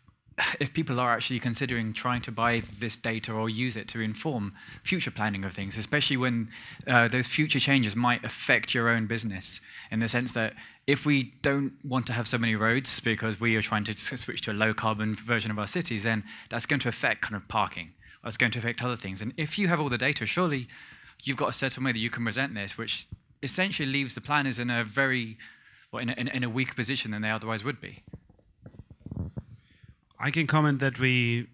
if people are actually considering trying to buy this data or use it to inform future planning of things, especially when those future changes might affect your own business, in the sense that if we don't want to have so many roads because we are trying to switch to a low carbon version of our cities, then that's going to affect kind of parking, or it's going to affect other things. And if you have all the data, surely you've got a certain way that you can present this, which essentially leaves the planners in a very, in a weaker position than they otherwise would be. I can comment that we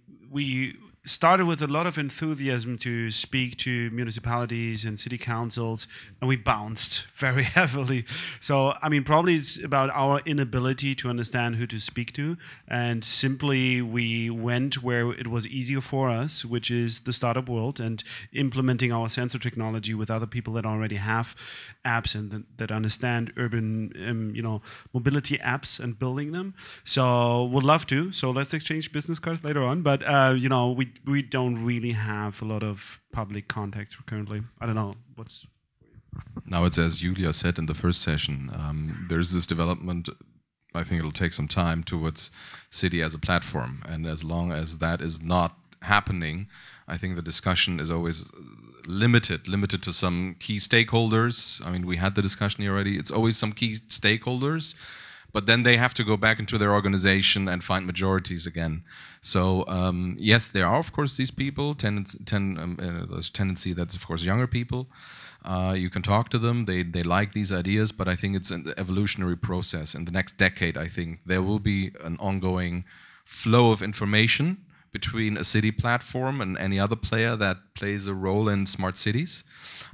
started with a lot of enthusiasm to speak to municipalities and city councils, and we bounced very heavily. So, probably it's about our inability to understand who to speak to, and simply we went where it was easier for us, which is the startup world, and implementing our sensor technology with other people that already have apps and that understand urban, mobility apps and building them. So, would love to. So let's exchange business cards later on. But we don't really have a lot of public contacts currently. I don't know what's. Now it's as Julia said in the first session. There's this development. I think it'll take some time towards city as a platform, and as long as that is not happening, I think the discussion is always limited to some key stakeholders. We had the discussion here already. It's always some key stakeholders, but then they have to go back into their organization and find majorities again. So yes, there are of course these people. There's tendency that's of course younger people. You can talk to them. They like these ideas, but I think it's an evolutionary process. In the next decade, I think there will be an ongoing flow of information between a city platform and any other player that plays a role in smart cities.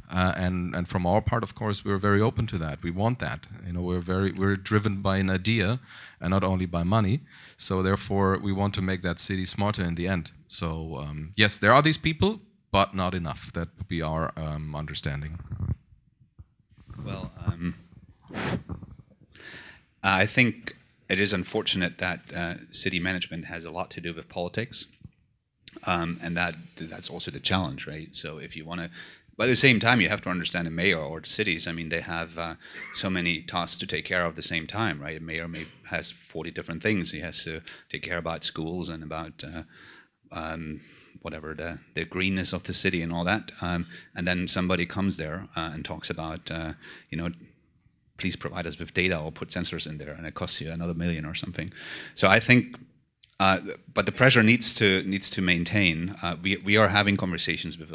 And from our part, of course, we're very open to that. We want that. We're driven by an idea and not only by money. So therefore, we want to make that city smarter in the end. So yes, there are these people, but not enough. That would be our understanding. Well, I think it is unfortunate that city management has a lot to do with politics, and that's also the challenge, right? So if you want to, but at the same time, you have to understand the mayor or the cities. They have so many tasks to take care of at the same time, right? A mayor has 40 different things. He has to take care about schools and about whatever the greenness of the city and all that. And then somebody comes there and talks about please provide us with data or put sensors in there, and it costs you another $1 million or something. So I think, but the pressure needs to maintain. We are having conversations with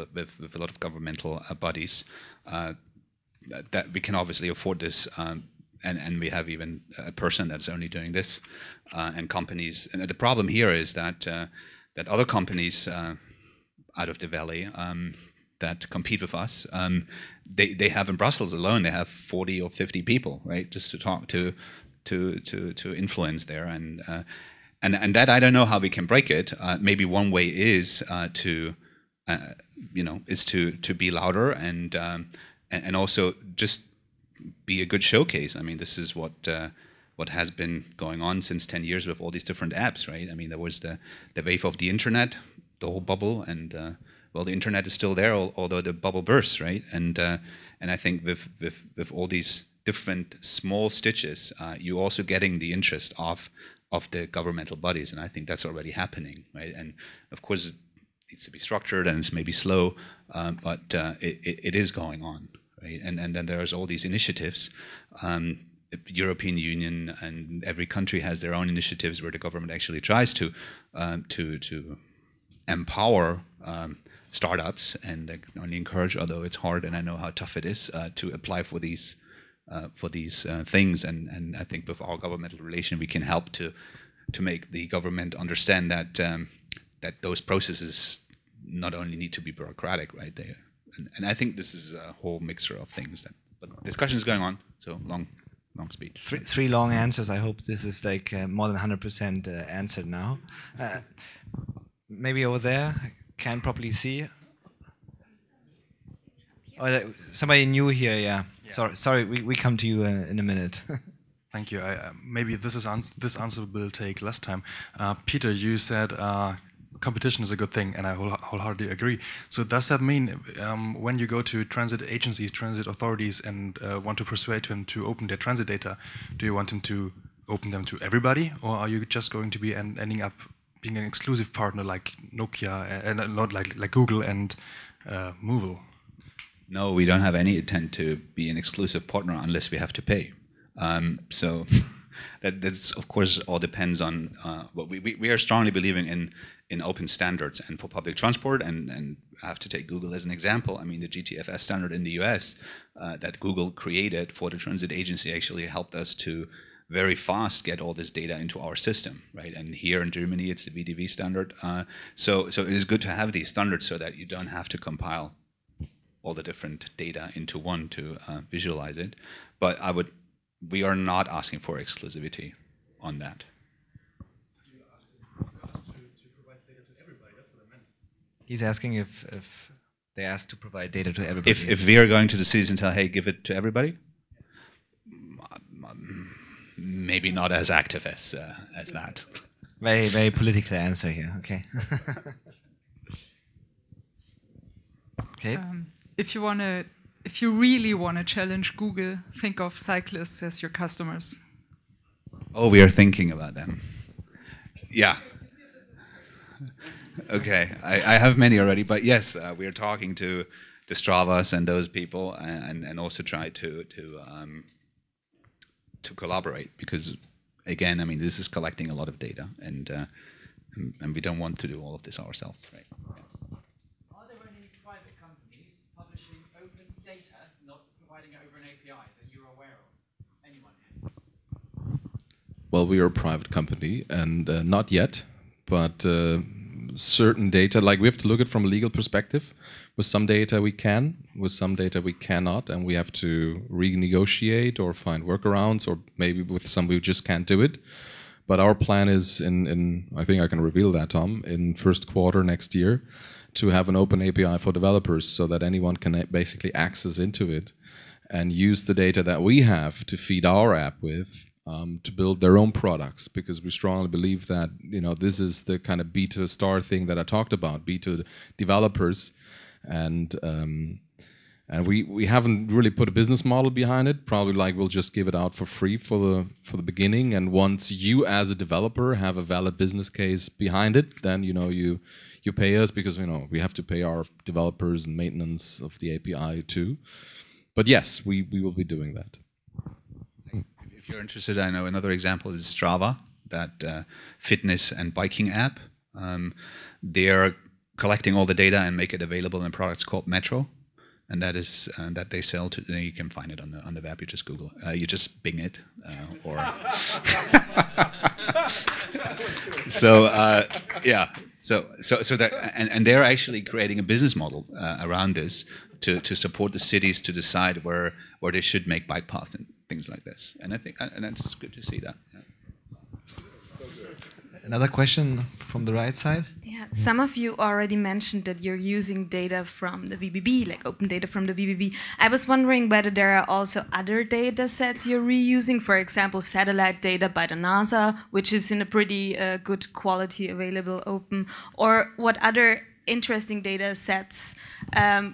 a lot of governmental bodies that we can obviously afford this, and we have even a person that's only doing this, and companies. And the problem here is that that other companies out of the valley that compete with us, they have in Brussels alone, they have 40 or 50 people, right, just to talk to influence there, and that I don't know how we can break it. Maybe one way is to be louder and also just be a good showcase. I mean, this is what has been going on since 10 years with all these different apps, right? I mean, there was the wave of the internet, the whole bubble, and well, the internet is still there, although the bubble bursts, right? And I think with all these different small stitches, you're also getting the interest of the governmental bodies, and I think that's already happening, right? And of course, it needs to be structured, and it's maybe slow, but it is going on, right? And then there's all these initiatives. European Union and every country has their own initiatives where the government actually tries to empower startups and only encourage, although it's hard, and I know how tough it is to apply for these things. And I think with our governmental relation, we can help to make the government understand that that those processes not only need to be bureaucratic, right? And I think this is a whole mixture of things. But discussion is going on. So long speech. Three long answers. I hope this is like more than 100% answered now. Maybe over there, can't properly see. Oh, somebody new here, yeah. Sorry, we come to you in a minute. Thank you. Maybe this answer will take less time. Peter, you said competition is a good thing, and I wholeheartedly agree. So does that mean when you go to transit agencies, transit authorities, and want to persuade them to open their transit data, do you want them to open them to everybody, or are you just going to be ending up being an exclusive partner like Nokia and not like Google and Movil? No, we don't have any intent to be an exclusive partner unless we have to pay. So that's of course all depends on what we are strongly believing in open standards, and for public transport, and I have to take Google as an example. I mean, the GTFS standard in the US that Google created for the transit agency actually helped us to very fast get all this data into our system, right? And here in Germany, it's the VDV standard. So it is good to have these standards so that you don't have to compile all the different data into one to visualize it. But we are not asking for exclusivity on that. He's asking if they asked to provide data to everybody. If we are going to the cities and tell, hey, give it to everybody, maybe not as active as that. Very, very political answer here. Okay. Okay. If you really want to challenge Google, think of cyclists as your customers. Oh, we are thinking about them. Yeah. Okay, I have many already, but yes, we are talking to the Stravas and those people, and also try to collaborate, because again, I mean, this is collecting a lot of data, and we don't want to do all of this ourselves, right? Are there any private companies publishing open data, not providing it over an API, that you're aware of? Anyone here? Well, we are a private company, and not yet, but certain data, like we have to look at it from a legal perspective. With some data we can, with some data we cannot, and we have to renegotiate or find workarounds, or maybe with some we just can't do it. But our plan is in I think I can reveal that, Tom, in first quarter next year, to have an open API for developers so that anyone can basically access into it and use the data that we have to feed our app with, to build their own products, because we strongly believe that, you know, this is the kind of B2 star thing that I talked about, B2 developers, and we haven't really put a business model behind it. Probably like we'll just give it out for free for the beginning, and once you as a developer have a valid business case behind it, then you pay us, because we have to pay our developers and maintenance of the API too. But yes, we will be doing that. you're interested, I know another example is Strava, that fitness and biking app. They're collecting all the data and make it available in products called Metro, and that is that they sell to. You can find it on the web. You just Google, you just Bing it, or. So yeah, so that and they're actually creating a business model around this to support the cities to decide where they should make bike paths and things like this. And I think and that's good to see that. Yeah. Another question from the right side. Yeah, some of you already mentioned that you're using data from the VBB, like open data from the VBB. I was wondering whether there are also other data sets you're reusing, for example, satellite data by the NASA, which is in a pretty good quality available open, or what other interesting data sets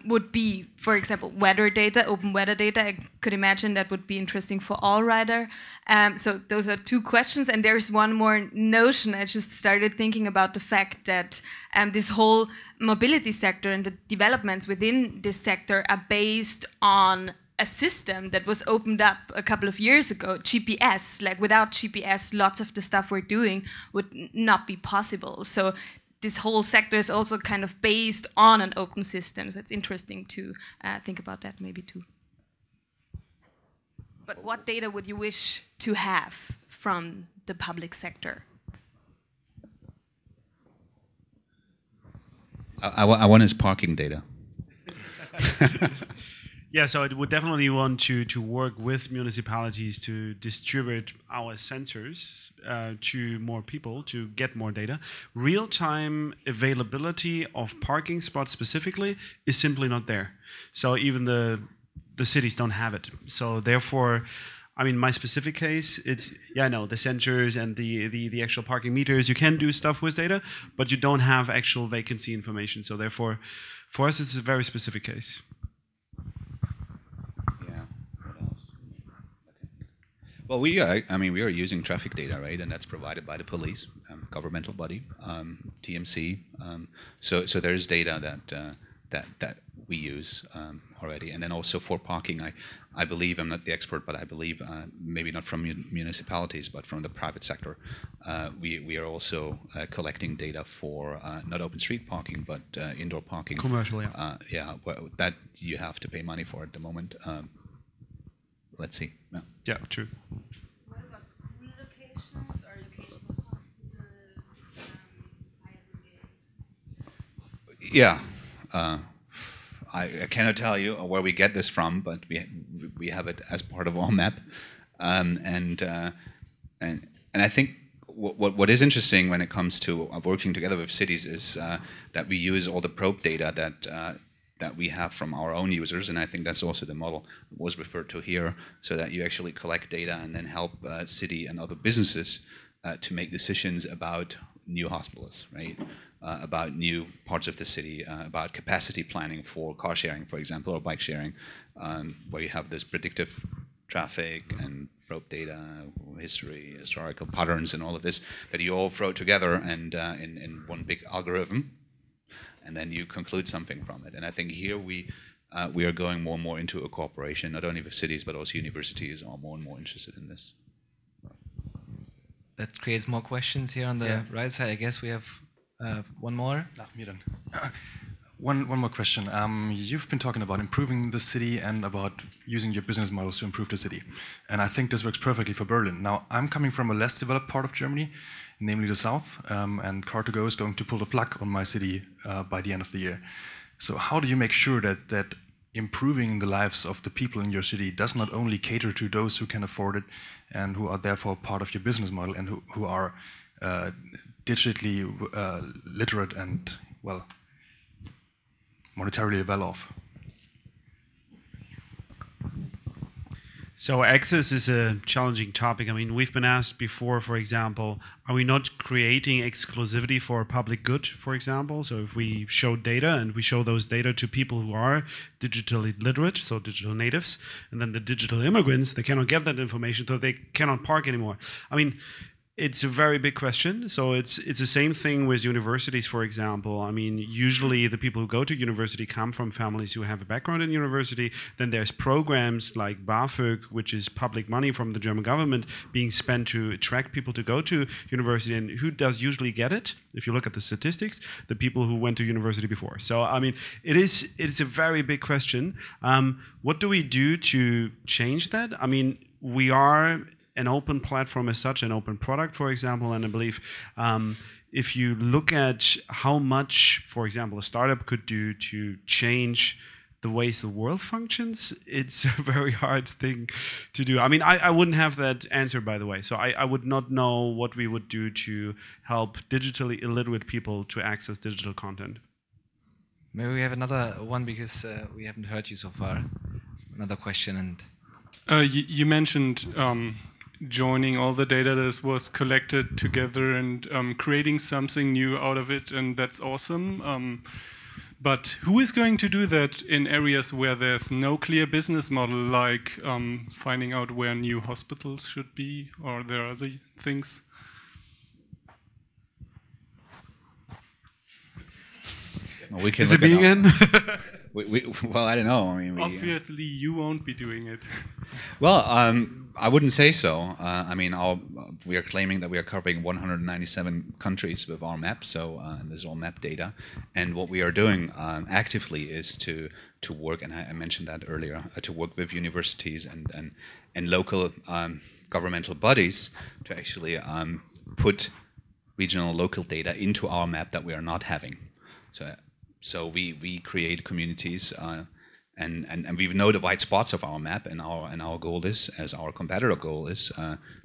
would be, for example, weather data, open weather data. I could imagine that would be interesting for allryder. So those are two questions. And there's one more notion. I just started thinking about the fact that this whole mobility sector and the developments within this sector are based on a system that was opened up a couple of years ago, GPS. Like without GPS, lots of the stuff we're doing would not be possible. So this whole sector is also kind of based on an open system. So it's interesting to think about that maybe too. But what data would you wish to have from the public sector? I want his parking data. Yeah, so I would definitely want to work with municipalities to distribute our sensors to more people to get more data. Real-time availability of parking spots specifically is simply not there. So even the cities don't have it. So therefore, I mean, my specific case, it's, yeah, no, the sensors and the actual parking meters, you can do stuff with data, but you don't have actual vacancy information. So therefore, for us, it's a very specific case. Well, we are using traffic data, right, and that's provided by the police, governmental body, TMC. So there's data that we use already, and then also for parking, I believe, I'm not the expert, but I believe maybe not from municipalities, but from the private sector, we are also collecting data for not open street parking, but indoor parking. Commercial, yeah. Yeah, well, that you have to pay money for at the moment. Let's see. Yeah, true. What about school locations or locations of hospitals, fire brigade? Yeah, I cannot tell you where we get this from, but we have it as part of our map, and I think what is interesting when it comes to working together with cities is that we use all the probe data that we have from our own users, and I think that's also the model that was referred to here, so that you actually collect data and then help city and other businesses to make decisions about new hospitals, right? About new parts of the city, about capacity planning for car sharing, for example, or bike sharing, where you have this predictive traffic and probe data, history, historical patterns, and all of this that you all throw together and in one big algorithm. And then you conclude something from it. And I think here we are going more and more into a cooperation, not only with cities, but also universities are more and more interested in this. That creates more questions here on the right side. I guess we have one more. Me then. One more question. You've been talking about improving the city and about using your business models to improve the city. And I think this works perfectly for Berlin. Now, I'm coming from a less developed part of Germany, namely the south, and Car2Go is going to pull the plug on my city by the end of the year. So how do you make sure that improving the lives of the people in your city does not only cater to those who can afford it and who are therefore part of your business model and who are digitally literate and, well, monetarily well off? So access is a challenging topic. I mean, we've been asked before, for example, are we not creating exclusivity for public good, for example? So if we show data and we show those data to people who are digitally literate, so digital natives, and then the digital immigrants, they cannot get that information, so they cannot park anymore. I mean, It's a very big question. So it's the same thing with universities, for example. I mean, usually the people who go to university come from families who have a background in university. Then there's programs like BAföG, which is public money from the German government being spent to attract people to go to university. And who does usually get it? If you look at the statistics, the people who went to university before. So I mean, it's a very big question. What do we do to change that? I mean, we are an open platform as such, an open product, for example, and I believe if you look at how much, for example, a startup could do to change the ways the world functions, it's a very hard thing to do. I mean, I wouldn't have that answer, by the way. So I would not know what we would do to help digitally illiterate people to access digital content. Maybe we have another one because we haven't heard you so far. Another question. And you mentioned joining all the data that was collected together and creating something new out of it, and that's awesome. But who is going to do that in areas where there's no clear business model, like finding out where new hospitals should be, or there are other things? Well, we can is it me again? Well, I don't know. I mean, obviously, you won't be doing it. Well, I wouldn't say so. I mean, we are claiming that we are covering 197 countries with our map. So this is all map data, and what we are doing actively is to work, and I mentioned that earlier, to work with universities and local governmental bodies to actually put regional local data into our map that we are not having. So we create communities, and we know the white spots of our map, and our goal is, as our competitor goal is,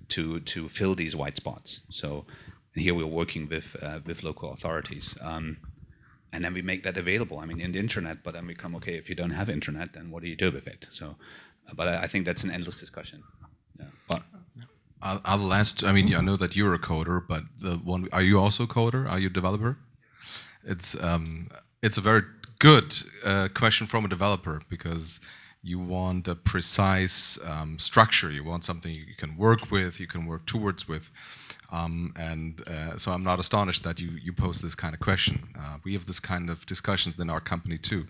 to fill these white spots. So here we're working with local authorities, and then we make that available. I mean, in the internet, but then we come, okay, if you don't have internet, then what do you do with it? So, but I think that's an endless discussion. Yeah, but. I'll ask. I mean, I know that you're a coder, but are you also a coder? Are you a developer? It's a very good question from a developer, because you want a precise structure. You want something you can work with, you can work towards with. So I'm not astonished that you pose this kind of question. We have this kind of discussions in our company too.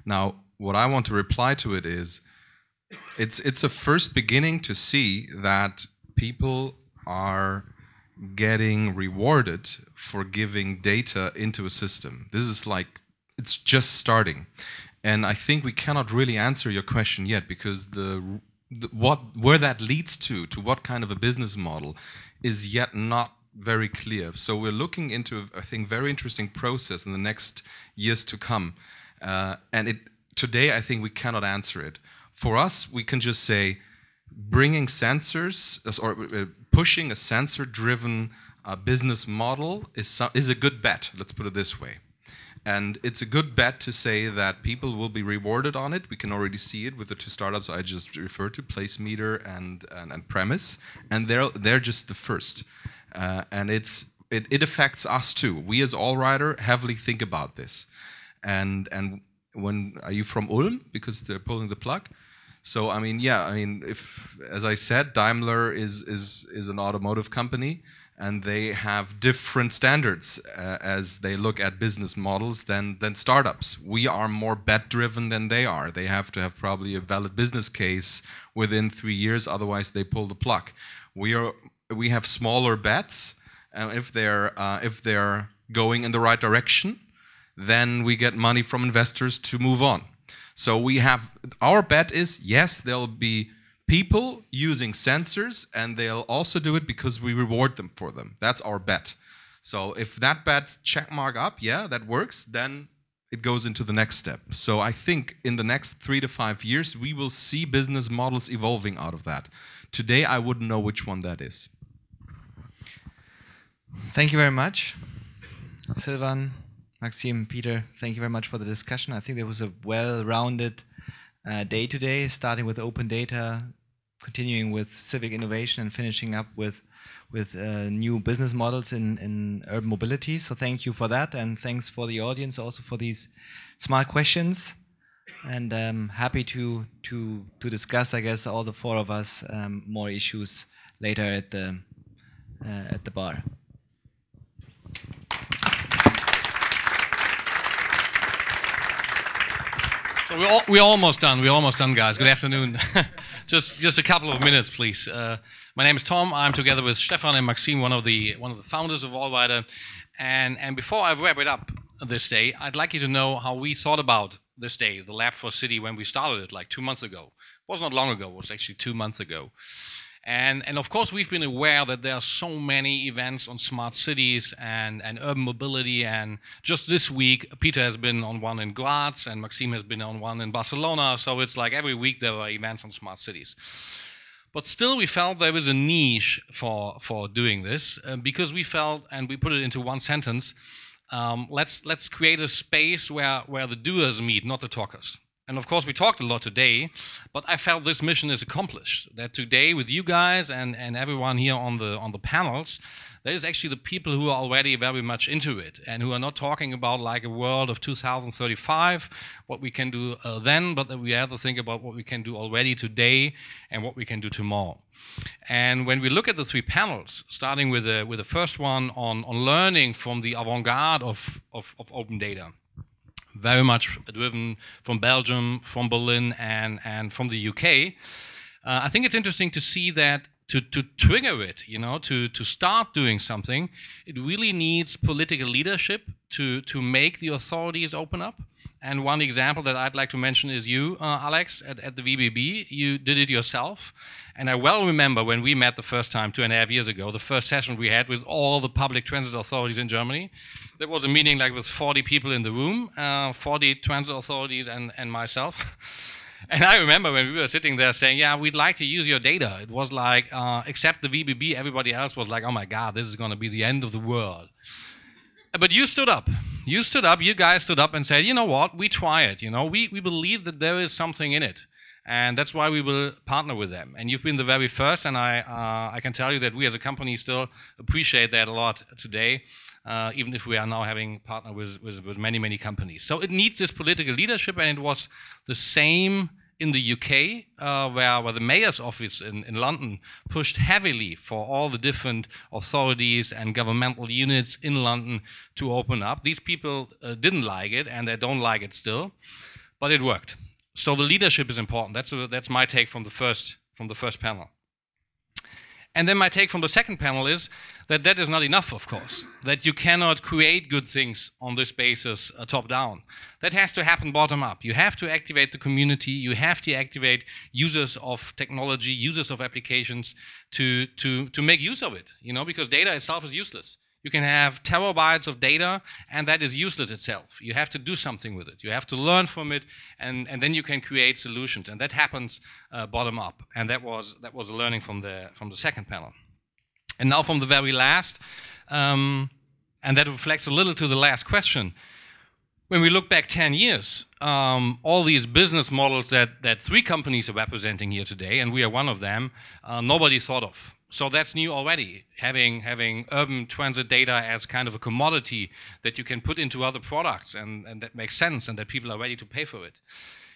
Now, what I want to reply to it is, it's a first beginning to see that people are getting rewarded for giving data into a system. This is like, it's just starting. And I think we cannot really answer your question yet, because where that leads to what kind of a business model is yet not very clear. So we're looking into, I think, very interesting process in the next years to come. And today, I think we cannot answer it. For us, we can just say, bringing sensors, or pushing a sensor-driven business model is a good bet, let's put it this way. And it's a good bet to say that people will be rewarded on it. We can already see it with the two startups I just referred to, Placemeter and Premise, and they're just the first. And it affects us too. We as allryder heavily think about this. And when are you from Ulm? Because they're pulling the plug. So I mean, yeah, I mean, if, as I said, Daimler is an automotive company, and they have different standards as they look at business models than startups. We are more bet-driven than they are. They have to have probably a valid business case within 3 years, otherwise they pull the plug. We have smaller bets, and if they're going in the right direction, then we get money from investors to move on. So we have, our bet is, yes, there'll be people using sensors, and they'll also do it because we reward them for them. That's our bet. So if that bet check mark up, yeah, that works, then it goes into the next step. So I think in the next 3 to 5 years, we will see business models evolving out of that. Today, I wouldn't know which one that is. Thank you very much, Silvan, Maxim, Peter. Thank you very much for the discussion. I think there was a well-rounded day today, starting with open data, continuing with civic innovation, and finishing up with new business models in urban mobility. So thank you for that, and thanks for the audience also for these smart questions. And happy to discuss, I guess, all the four of us more issues later at the at the bar. So we're almost done. We're almost done, guys. Good afternoon. just a couple of minutes, please. My name is Tom. I'm together with Stefan and Maxim, one of the founders of allryder. And before I wrap it up this day, I'd like you to know how we thought about this day, the Lab for City, when we started it like 2 months ago. It was not long ago. It was actually 2 months ago. And of course, we've been aware that there are so many events on smart cities and urban mobility. And just this week, Peter has been on one in Graz, and Maxime has been on one in Barcelona. So it's like every week there are events on smart cities. But still, we felt there was a niche for doing this because we felt, and we put it into one sentence, let's create a space where the doers meet, not the talkers. And of course, we talked a lot today, but I felt this mission is accomplished. That today, with you guys and everyone here on the panels, there is actually the people who are already very much into it and who are not talking about like a world of 2035, what we can do then, but that we have to think about what we can do already today and what we can do tomorrow. And when we look at the 3 panels, starting with the first one on learning from the avant-garde of open data, very much driven from Belgium, from Berlin, and from the UK. I think it's interesting to see that to trigger it, to start doing something, it really needs political leadership to make the authorities open up. And one example that I'd like to mention is you, Alex, at the VBB. You did it yourself. And I well remember when we met the first time 2.5 years ago, the first session we had with all the public transit authorities in Germany. There was a meeting like with 40 people in the room, 40 transit authorities and myself. And I remember when we were sitting there saying, yeah, we'd like to use your data. It was like, except the VBB, everybody else was like, oh my God, this is going to be the end of the world. But you stood up. You stood up, you guys stood up and said, you know what, we try it. We believe that there is something in it. And that's why we will partner with them. And you've been the very first, and I can tell you that we as a company still appreciate that a lot today, even if we are now having partnered with many, many companies. So it needs this political leadership, and it was the same in the UK, where the mayor's office in London pushed heavily for all the different authorities and governmental units in London to open up. These people didn't like it, and they don't like it still, but it worked. So the leadership is important. That's my take from the first panel. And then my take from the second panel is that that is not enough, of course. That you cannot create good things on this basis top down. That has to happen bottom up. You have to activate the community. You have to activate users of technology, users of applications to make use of it. Because data itself is useless. You can have terabytes of data, and that is useless itself. You have to do something with it. You have to learn from it, and then you can create solutions. And that happens bottom up. And that was a learning from the second panel. And now from the very last, and that reflects a little to the last question. When we look back 10 years, all these business models that 3 companies are representing here today, and we are one of them, nobody thought of. So that's new already, having urban transit data as kind of a commodity that you can put into other products and that makes sense and that people are ready to pay for it.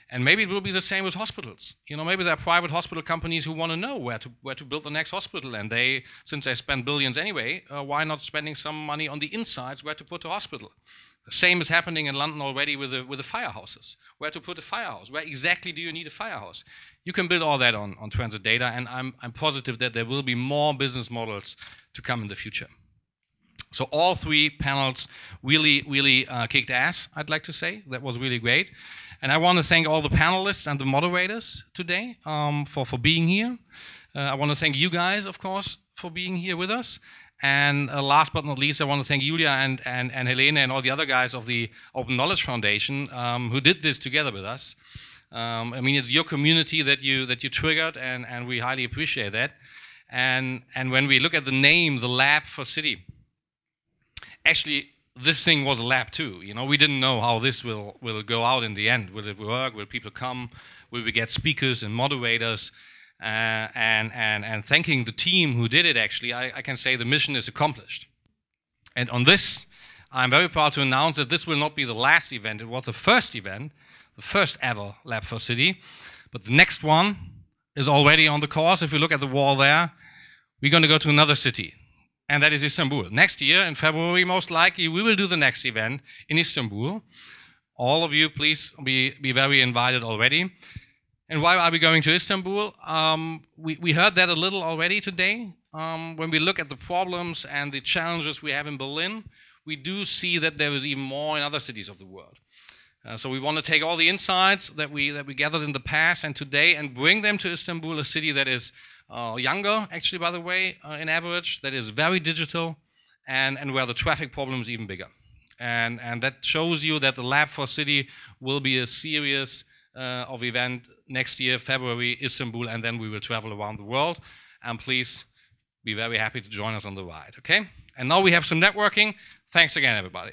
And maybe it will be the same with hospitals. Maybe there are private hospital companies who want to know where to build the next hospital, and since they spend billions anyway, why not spending some money on the insides where to put a hospital? The same is happening in London already with the firehouses. Where to put a firehouse? Where exactly do you need a firehouse? You can build all that on transit data, and I'm positive that there will be more business models to come in the future. So all 3 panels really kicked ass, I'd like to say. That was really great. And I want to thank all the panelists and the moderators today for being here. I want to thank you guys, of course, for being here with us. And last but not least, I want to thank Julia and Helene and all the other guys of the Open Knowledge Foundation who did this together with us. It's your community that you triggered, and we highly appreciate that. And when we look at the name, the Lab for City, actually, this thing was a lab too. We didn't know how this will go out in the end. Will it work? Will people come? Will we get speakers and moderators? And thanking the team who did it, actually, I can say the mission is accomplished. And on this, I'm very proud to announce that this will not be the last event. It was the first event, the first ever Lab for City. But the next one is already on the course. If you look at the wall there, we're going to go to another city. and that is Istanbul. Next year, in February, most likely, we will do the next event in Istanbul. All of you, please be very invited already. And why are we going to Istanbul? We heard that a little already today. When we look at the problems and the challenges we have in Berlin, we do see that there is even more in other cities of the world. So we want to take all the insights that we gathered in the past and today and bring them to Istanbul, a city that is younger, actually, by the way, in average, that is very digital, and where the traffic problem is even bigger. And that shows you that the Lab for City will be a series of event next year, February, Istanbul, and then we will travel around the world. And please be very happy to join us on the ride, okay? And now we have some networking. Thanks again, everybody.